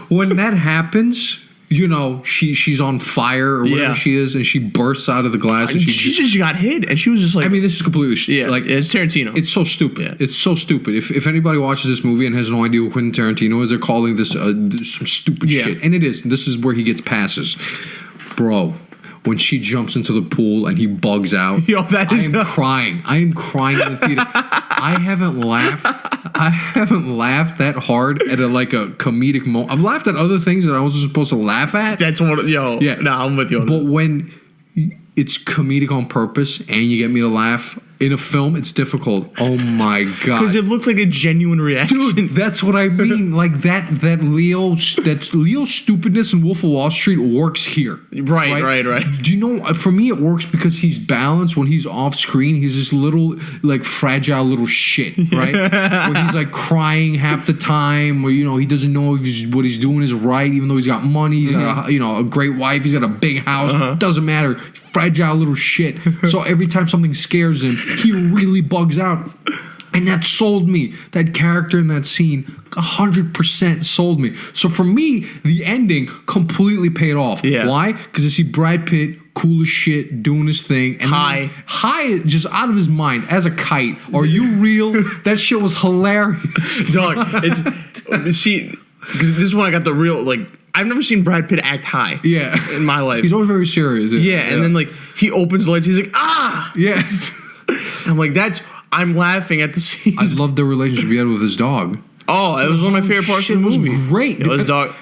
when that happens, you know, she's on fire or whatever Yeah. she is, and she bursts out of the glass and she just got hit and she was just like, I mean, this is completely yeah, like it's Tarantino. it's so stupid. Yeah. It's so stupid. If anybody watches this movie and has no idea who Quentin Tarantino is, they're calling this some stupid Yeah. shit, and it is. This is where he gets passes, bro. When she jumps into the pool and he bugs out, Yo, that is- I am crying. I am crying in the theater. I haven't laughed that hard at a comedic moment. I've laughed at other things that I wasn't supposed to laugh at. That's one. Yo, Yeah. Nah, I'm with you on But that. when it's comedic on purpose and you get me to laugh in a film, it's difficult. Oh my god. Because it looked like a genuine reaction. Dude, that's what I mean. Like that's Leo's stupidness in Wolf of Wall Street works here. Right. Do you know? For me, it works because he's balanced. When he's off screen, he's this little, like, fragile little shit, right? Where he's like crying half the time, where he doesn't know if what he's doing is right, even though he's got money, he's got a great wife, he's got a big house. Doesn't matter. Fragile little shit. So every time something scares him, he really bugs out. And that sold me. That character in that scene 100% sold me. So for me, the ending completely paid off. Yeah. Why? Because I see Brad Pitt, cool as shit, doing his thing. And high, just out of his mind, as a kite. Are you real? That shit was hilarious. Dog, it's see, because this one I got the real like. I've never seen Brad Pitt act high. Yeah. In my life. He's always very serious. Yeah, and then like he opens the lights, he's like, ah! Yes. I'm like, I'm laughing at the scene. I love the relationship he had with his dog. Oh, it was one of my favorite parts of the Shit was movie. great. It was dog.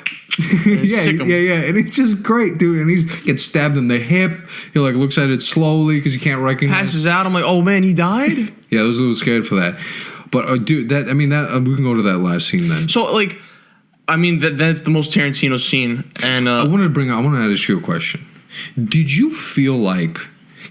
Yeah, Sick 'em. and it's just great, dude. And he gets stabbed in the hip. He like looks at it slowly because he can't recognize. Passes out. I'm like, oh man, he died. Yeah, I was a little scared for that. But dude, we can go to that last scene then. So like, I mean that's the most Tarantino scene, and I wanted to ask you a question. Did you feel like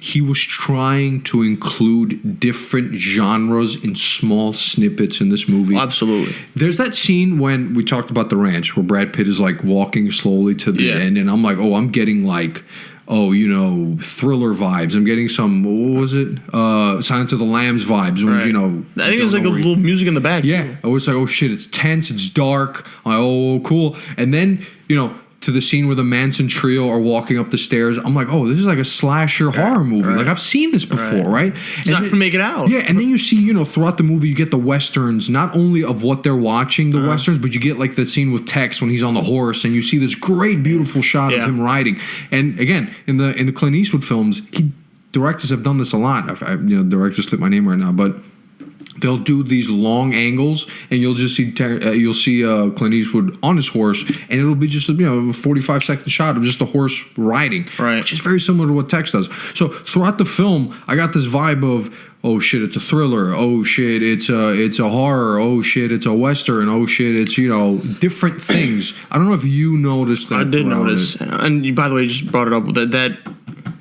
he was trying to include different genres in small snippets in this movie? absolutely. There's that scene when we talked about the ranch where Brad Pitt is like walking slowly to the Yeah. end, and I'm like, oh, I'm getting like, thriller vibes. I'm getting some, what was it? Silence of the Lambs vibes. When, Right. I think there's like a little music in the back. yeah, too. I was like, oh shit, it's tense, it's dark. I'm like, oh, cool. And then, to the scene where the Manson trio are walking up the stairs. I'm like, oh, this is like a slasher horror movie. right. Like I've seen this before, right? He's not gonna make it out. Yeah, and then you see, throughout the movie, you get the westerns, not only of what they're watching, the westerns, but you get like the scene with Tex when he's on the horse, and you see this great, beautiful shot of Yeah. him riding. And again, in the Clint Eastwood films, directors have done this a lot. Directors slip my name right now, but they'll do these long angles, and you'll just see Clint Eastwood on his horse, and it'll be just a 45-second shot of just a horse riding, Right. which is very similar to what Tex does. So throughout the film, I got this vibe of, oh shit, it's a thriller. Oh shit, it's a horror. Oh shit, it's a western. Oh shit, it's different things. I don't know if you noticed that. I did throughout notice, it. and you, by the way, just brought it up that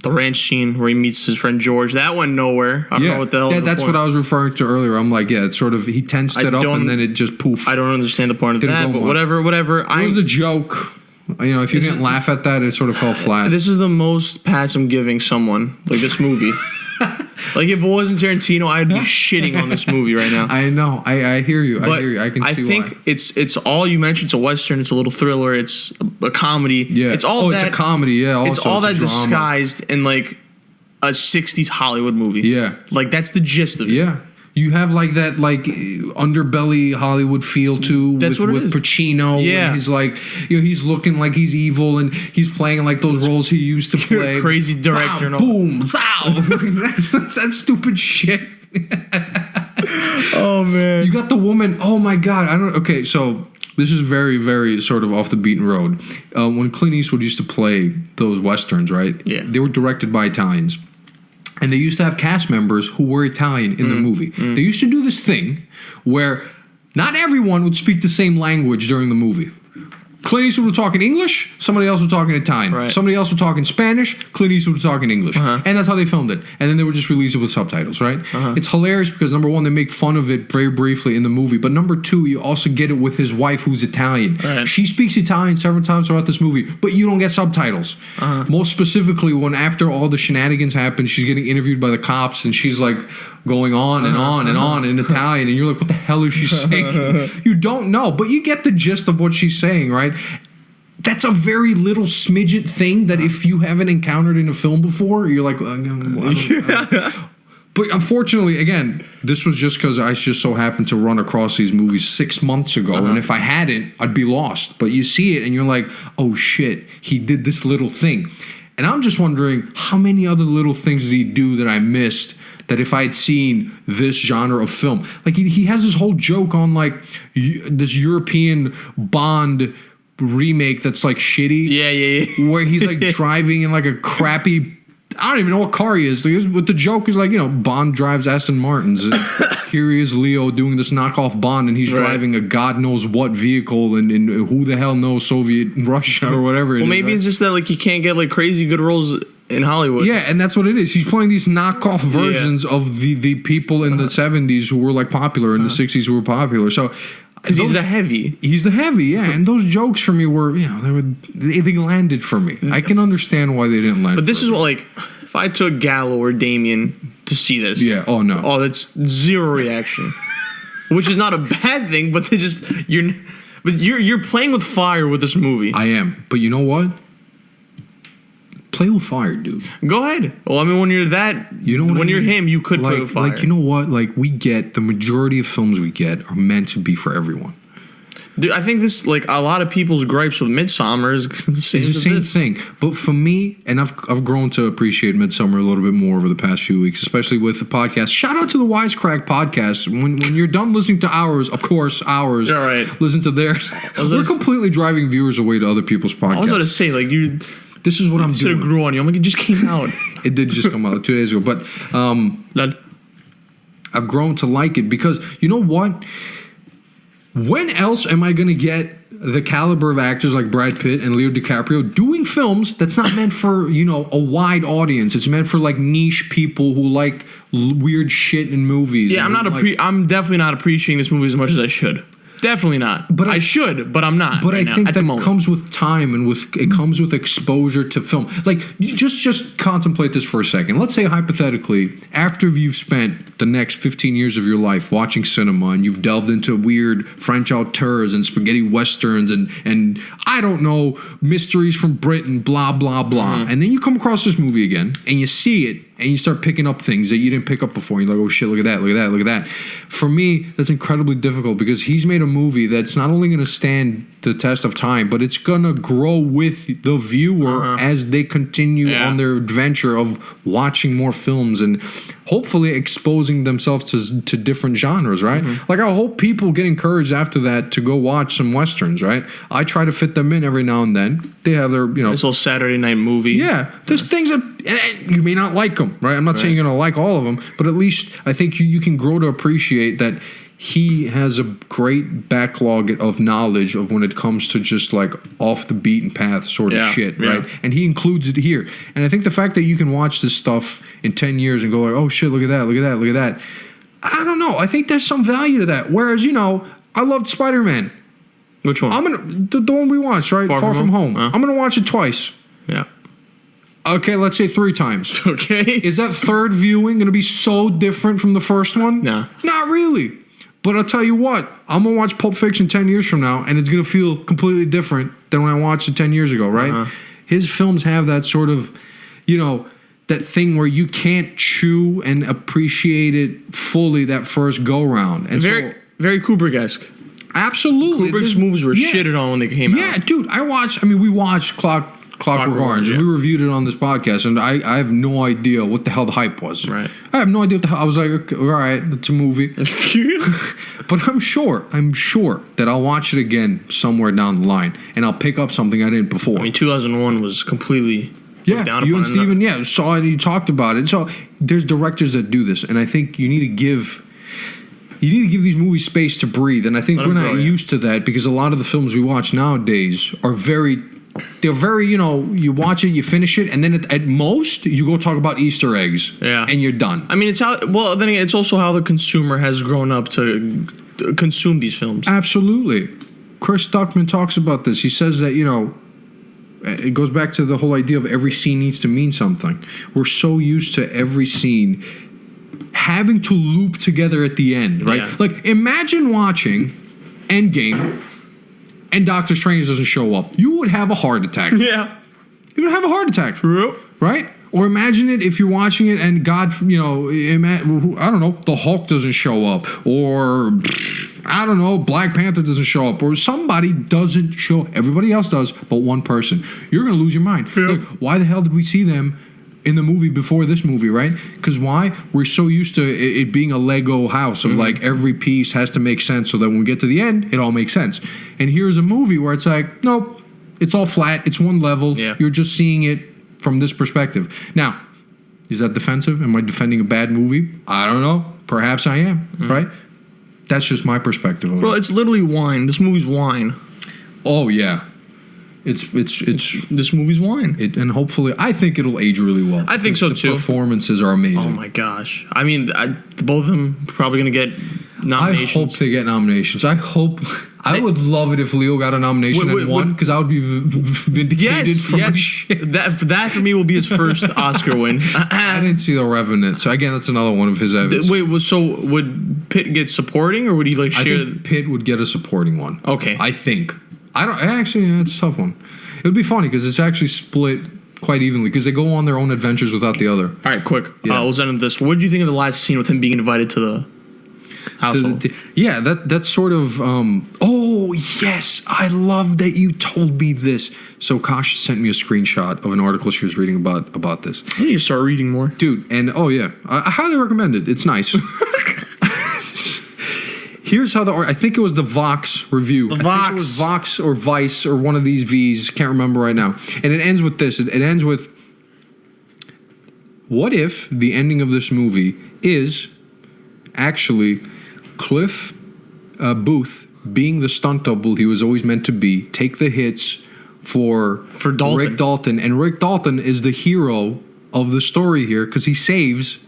the ranch scene where he meets his friend George, that went nowhere. I don't know what the hell. That's what I was referring to earlier. I'm like, it's sort of he tensed it up and then it just poof. I don't understand the point of Didn't that, go but much. whatever. It was the joke. If you didn't laugh at that, it sort of fell flat. This is the most pats I'm giving someone like this movie. Like if it wasn't Tarantino, I'd be shitting on this movie right now. I know. I hear you. But I hear you. I can see think why. it's all you mentioned. It's a western. It's a little thriller. It's a comedy. Yeah. It's all that. It's a comedy. Yeah. Also, It's all that a drama. disguised in like a '60s Hollywood movie. Yeah. Like that's the gist of it. Yeah. You have like that underbelly Hollywood feel to That's what it with is. Pacino. Yeah. When he's like he's looking like he's evil and he's playing like those roles he used to play. Crazy director and all. Boom, zow. that's that stupid shit. Oh man. You got the woman. Oh my god. Okay, so this is very, very sort of off the beaten road. When Clint Eastwood used to play those westerns, right? Yeah. They were directed by Italians. And they used to have cast members who were Italian in the movie. They used to do this thing where not everyone would speak the same language during the movie. Clint Eastwood would talk in English, somebody else would talk in Italian. Right. Somebody else would talk in Spanish, Clint Eastwood would talk in English. And that's how they filmed it. And then they would just release it with subtitles, right? It's hilarious because number one, they make fun of it very briefly in the movie. But number two, you also get it with his wife who's Italian. Right. She speaks Italian several times throughout this movie, but you don't get subtitles. Most specifically, when after all the shenanigans happen, she's getting interviewed by the cops and she's like going on and on and on in Italian. And you're like, what the hell is she saying? You don't know, but you get the gist of what she's saying, right? That's a very little smidget thing that if you haven't encountered in a film before, you're like, I don't. But unfortunately, again, this was just because I just so happened to run across these movies 6 months ago. And if I hadn't, I'd be lost. But you see it and you're like, oh shit, he did this little thing. And I'm just wondering how many other little things did he do that I missed that if I had seen this genre of film. Like he has this whole joke on like this European Bond remake that's like shitty. Yeah. Where he's like driving in like a crappy, I don't even know what car he is. But the joke is like, Bond drives Aston Martins. And here he is, Leo, doing this knockoff Bond, and he's Right. driving a God knows what vehicle, and who the hell knows Soviet Russia or whatever it Well, is, maybe right? it's just that like you can't get like crazy good roles in Hollywood. Yeah, and that's what it is. He's playing these knockoff versions of the people in the 70s who were like popular, in the 60s who were popular. So because he's those- the heavy. He's the heavy, yeah. And those jokes for me were, they landed for me. I can understand why they didn't land. But this for is me. what like if I took Gallo or Damien to see this. Yeah. Oh no. Oh, that's zero reaction. Which is not a bad thing, but you're playing with fire with this movie. I am. But you know what? Play with fire, dude. Go ahead. Well, I mean, when you're that, You know what when I you're mean? him, you could like, play with fire. Like, you know what? Like, we get the majority of films we get are meant to be for everyone. Dude, I think this like a lot of people's gripes with Midsommar is the same, It's the as same this. thing. But for me, and I've grown to appreciate Midsummer a little bit more over the past few weeks, especially with the podcast. Shout out to the Wisecrack podcast. When you're done listening to ours, of course, ours. Yeah, right. Listen to theirs. about We're to- completely driving viewers away to other people's podcasts. I was about to say like you This is what I'm sort of doing. grew on you. I'm like it just came out. It did just come out 2 days ago, but Lad. I've grown to like it because you know what? When else am I going to get the caliber of actors like Brad Pitt and Leo DiCaprio doing films that's not meant for, a wide audience? It's meant for like niche people who like weird shit in movies. Yeah, I'm And, not like, I'm definitely not appreciating this movie as much as I should. Definitely not. But I I- should, but I'm not. But right I now, think at that the moment. comes with time and it comes with exposure to film. Like you just contemplate this for a second. Let's say hypothetically, after you've spent the next 15 years of your life watching cinema and you've delved into weird French auteurs and spaghetti westerns and I don't know, mysteries from Britain, blah blah blah. And then you come across this movie again and you see it and you start picking up things that you didn't pick up before. You're like, oh shit, look at that, look at that, look at that. For me, that's incredibly difficult because he's made a movie that's not only going to stand the test of time, but it's going to grow with the viewer as they continue on their adventure of watching more films and hopefully exposing themselves to different genres, right? Like I hope people get encouraged after that to go watch some westerns, right? I try to fit them in every now and then. They have their, This little Saturday night movie. yeah, there's things that you may not like them, right? I'm not saying you're gonna like all of them, but at least I think you can grow to appreciate that he has a great backlog of knowledge of when it comes to just like off the beaten path sort of shit, right? And he includes it here. And I think the fact that you can watch this stuff in 10 years and go like, oh shit, look at that, look at that, look at that. I don't know. I think there's some value to that. Whereas, I loved Spider-Man. Which one? I'm gonna the one we watched, right? Far From Home. I'm gonna watch it twice. Yeah. Okay, let's say 3 times. Okay. Is that third viewing going to be so different from the first one? No. Not really. But I'll tell you what, I'm going to watch Pulp Fiction 10 years from now, and it's going to feel completely different than when I watched it 10 years ago, right? His films have that sort of, that thing where you can't chew and appreciate it fully that first go-round. And Very, so, very Kubrick-esque. absolutely. Kubrick's movies were shitted on when they came out. Yeah, dude, we watched Clockwork Orange, and yeah. we reviewed it on this podcast, and I have no idea what the hell the hype was. Right. I have no idea what the hell. I was like, okay, all right, it's a movie. But I'm sure that I'll watch it again somewhere down the line, and I'll pick up something I didn't before. I mean, 2001 was completely looked down you and upon. Steven, saw it, and you talked about it. So there's directors that do this, and I think you need to give these movies space to breathe. And I think we're not used to that because a lot of the films we watch nowadays are they're very, you watch it, you finish it, and then at most you go talk about Easter eggs, and you're done. I mean, then again, it's also how the consumer has grown up to consume these films. Absolutely. Chris Duckman talks about this. He says that, it goes back to the whole idea of every scene needs to mean something. We're so used to every scene having to loop together at the end, right? Yeah. Like, imagine watching Endgame and Doctor Strange doesn't show up. You would have a heart attack. Yeah. You would have a heart attack. True. Right? Or imagine it if you're watching it and God, I don't know, the Hulk doesn't show up. Or, I don't know, Black Panther doesn't show up. Or somebody doesn't show up. Everybody else does, but one person. You're going to lose your mind. Yeah. Like, why the hell did we see them in the movie before this movie, right? Because why? We're so used to it being a Lego house of like every piece has to make sense so that when we get to the end, it all makes sense. And here's a movie where it's like, nope, it's all flat. It's one level. Yeah. You're just seeing it from this perspective. Now, is that defensive? Am I defending a bad movie? I don't know. Perhaps I am, right? That's just my perspective of Bro, it. it's literally wine. This movie's wine. Oh, yeah. It's This movie's wine. and hopefully, I think it'll age really well. I think so, the too. Performances are amazing. Oh my gosh. I mean, both of them probably going to get I nominations. hope they get nominations. I would love it if Leo got a nomination and won because I would be vindicated from my shit. That for me will be his first Oscar win. I didn't see The Revenant, so again, that's another one of his evidence. Wait, so would Pitt get supporting or would he like I share? think Pitt would get a supporting one. Okay. I think. I don't actually. It's a tough one. It would be funny because it's actually split quite evenly because they go on their own adventures without the other. All right, quick. Yeah. We'll end with this. What did you think of the last scene with him being invited to the household? That's sort of. Oh yes, I love that you told me this. So Kasha sent me a screenshot of an article she was reading about this. I need to start reading more. Dude, and I highly recommend it. It's nice. Here's how I think it was the Vox review. The I think it was Vox or Vice or one of these V's. Can't remember right now. And it ends with this. It ends with, what if the ending of this movie is actually Cliff Booth being the stunt double he was always meant to be, take the hits for Dalton. Rick Dalton. And Rick Dalton is the hero of the story here because he saves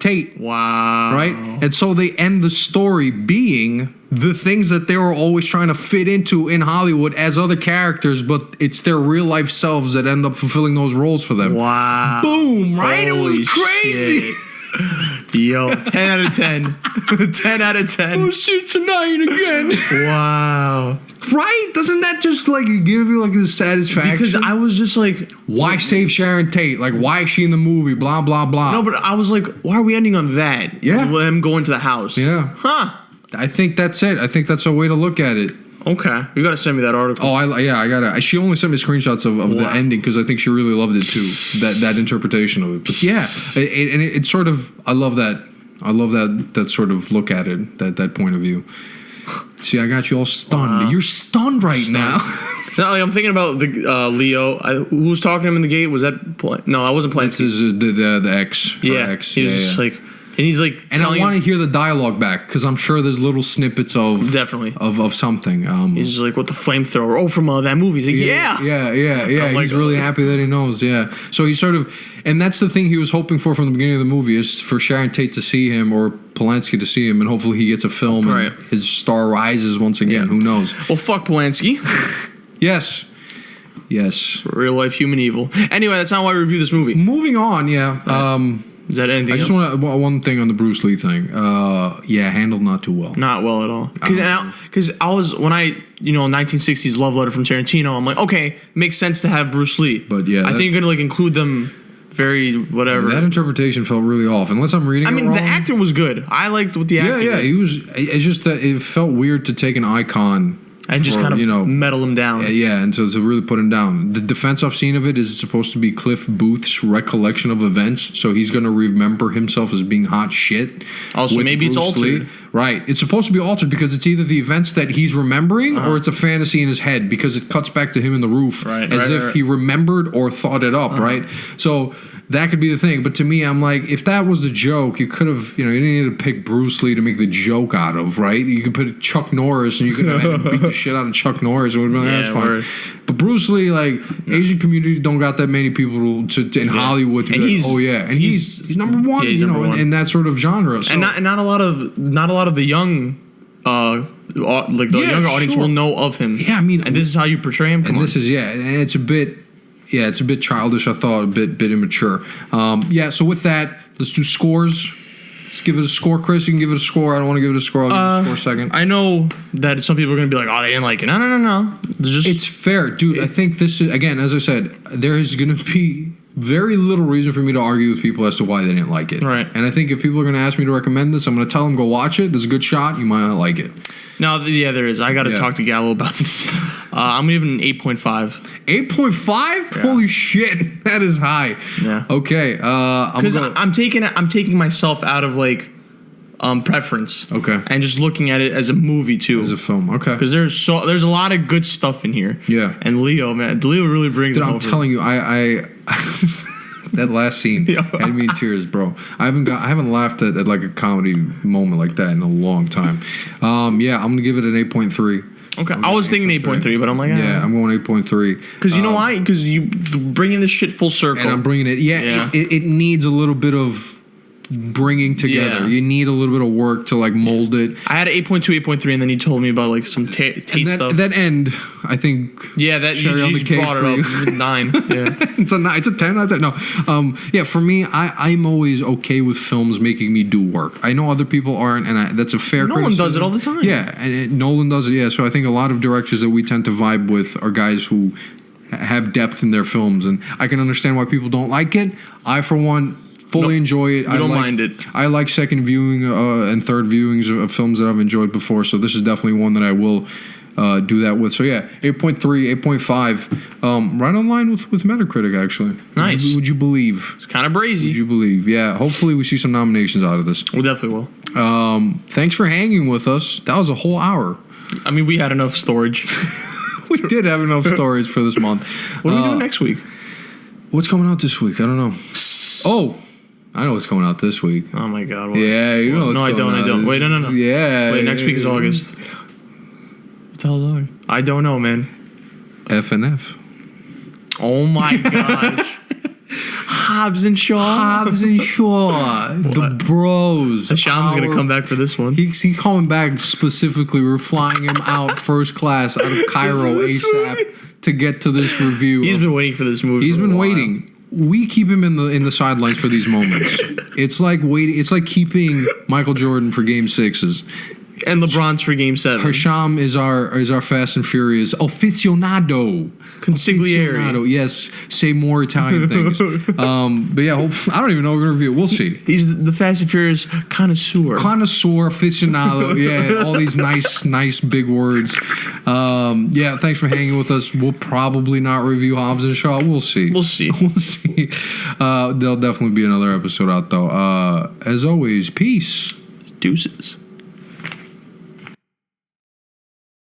Tate. Wow. Right? And so they end the story being the things that they were always trying to fit into in Hollywood as other characters, but it's their real life selves that end up fulfilling those roles for them. Wow. Boom, right? Holy it was crazy. shit. Yo, 10 out of 10. 10 out of 10. Oh shit, tonight again. Wow. Right? Doesn't that just like give you like the satisfaction? Because I was just like, why save Sharon Tate? Like, why is she in the movie? Blah, blah, blah. no, but I was like, why are we ending on that? Yeah. Them going to the house. Yeah. Huh. I think that's it. I think that's a way to look at it. Okay. You got to send me that article. Oh, I gotta. She only sent me screenshots of the Wow. ending because I think she really loved it too. That interpretation of it. But yeah, it sort of. I love that. I love that sort of look at it. That point of view. See, I got you all stunned. Wow. You're stunned right now. So, like, I'm thinking about the Leo. Who was talking to him in the gate? Was that no? I wasn't playing. This is the ex. Her Yeah. ex. He was just like, and he's like, And I telling want to him- hear the dialogue back because I'm sure there's little snippets of definitely. of something. He's just like, what the flamethrower? Oh, from that movie. He's like, yeah. Yeah. I'm like, He's really happy that he knows. Yeah. So he sort of, and that's the thing he was hoping for from the beginning of the movie is for Sharon Tate to see him or Polanski to see him, and hopefully he gets a film Right. and his star rises once again. Yeah. Who knows? Well, fuck Polanski. Yes. Real life human evil. Anyway, that's not why we review this movie. Moving on. Yeah. Is that anything I just else? want one thing on the Bruce Lee thing. Yeah, handled not too well. Not well at all. Because I was, when I, 1960s love letter from Tarantino, I'm like, okay, makes sense to have Bruce Lee. But yeah, I that- think you're going to like include them very whatever. That interpretation felt really off. Unless I'm reading. I mean, it the wrong. actor was good. I liked what the actor Yeah, did. he was. It's just that it felt weird to take an icon And just for, kind of metal him down. Yeah, and so to really put him down. The defense I've seen of it is supposed to be Cliff Booth's recollection of events, so he's going to remember himself as being hot shit. Also, with maybe it's Bruce Lee. altered. Right. It's supposed to be altered because it's either the events that he's remembering or it's a fantasy in his head because it cuts back to him in the roof Right, as if he remembered or thought it up, right? So that could be the thing. But to me, I'm like, if that was the joke, you could have, you didn't need to pick Bruce Lee to make the joke out of, right? You could put Chuck Norris and you could have beat the shit out of Chuck Norris. It would have been like, Yeah, that's word. fine. But Bruce Lee, like, Asian community don't got that many people to in Hollywood to And be he's- like, oh yeah. And he's number one, yeah, he's number one. in that sort of genre. So. And not a lot of the young, like the Yeah, younger audience sure. will know of him. Yeah, I mean, and this is how you portray him. Come and on. this is and it's a bit childish. I thought a bit immature. So with that, let's do scores. Let's give it a score, Chris. You can give it a score. I don't want to give it a score. I'll give it a score second. I know that some people are going to be like, oh, they didn't like it. No. There's just It's fair, dude. I think this is, again, as I said, there is going to be very little reason for me to argue with people as to why they didn't like it. Right. And I think if people are going to ask me to recommend this, I'm going to tell them go watch it. There's a good shot. You might not like it. no, yeah, there is. I got to Yeah. talk to Gallo about this. I'm giving it an 8.5 8.5? Holy shit. That is high. Yeah. Okay. because I'm taking myself out of like preference. Okay. and just looking at it as a movie too. As a film. Okay. because there's a lot of good stuff in here. Yeah. and Leo really brings Dude, it I'm over. telling you, I that last scene had me in tears, bro. I haven't laughed at like a comedy moment like that in a long time. I'm gonna give it an 8.3. Okay, I was thinking 8.3, but I'm like, Yeah, I'm going 8.3. because you know why? Because you bringing this shit full circle. And I'm bringing it. Yeah. It needs a little bit of bringing together. Yeah. You need a little bit of work to like mold it. I had an 8.2, 8.3, and then you told me about like some Tate And stuff. that end, I think. Yeah, that you cherry on the just cake brought for it you. up. It was 9. Yeah. It's a 10 out of 10. No. For me, I'm always okay with films making me do work. I know other people aren't, and that's a fair Nolan criticism. does it all the time. Yeah, and Nolan does it, yeah. So I think a lot of directors that we tend to vibe with are guys who have depth in their films, and I can understand why people don't like it. I, for one, fully enjoy it. I don't like, mind it. I like second viewing and third viewings of films that I've enjoyed before, so this is definitely one that I will do that with. So yeah, 8.3, 8.5, right on line with Metacritic actually. Nice. Would you believe? It's kind of brazy. Would you believe? Yeah. Hopefully we see some nominations out of this. We definitely will. Thanks for hanging with us. That was a whole hour. I mean, we had enough storage. We did have enough stories for this month. What are we doing next week? What's coming out this week? I don't know. Oh, I know what's coming out this week. Oh my god. What? Yeah, you know what's No, I going don't. on. I don't. Wait, no. Yeah. Wait, next week is August. What the hell is August? I don't know, man. FNF. Oh my gosh. Hobbs and Shaw. Hobbs and Shaw, the bros. Shyam's gonna Our- come back for this one. He's coming back specifically. We're flying him out first class out of Cairo ASAP to get to this review. He's been waiting for this movie. He's for a been while. waiting. We keep him in the sidelines for these moments. It's like waiting. It's like keeping Michael Jordan for Game 6s. And LeBron's for Game 7. Hersham is our Fast and Furious aficionado. Consigliere. Aficionado. Yes, say more Italian things. But yeah, I don't even know what we're gonna review. We'll see. He's the Fast and Furious connoisseur. Connoisseur, aficionado, yeah, all these nice big words. Yeah, thanks for hanging with us. We'll probably not review Hobbs and Shaw. We'll see. We'll see. We'll see. There'll definitely be another episode out though. As always, peace. Deuces.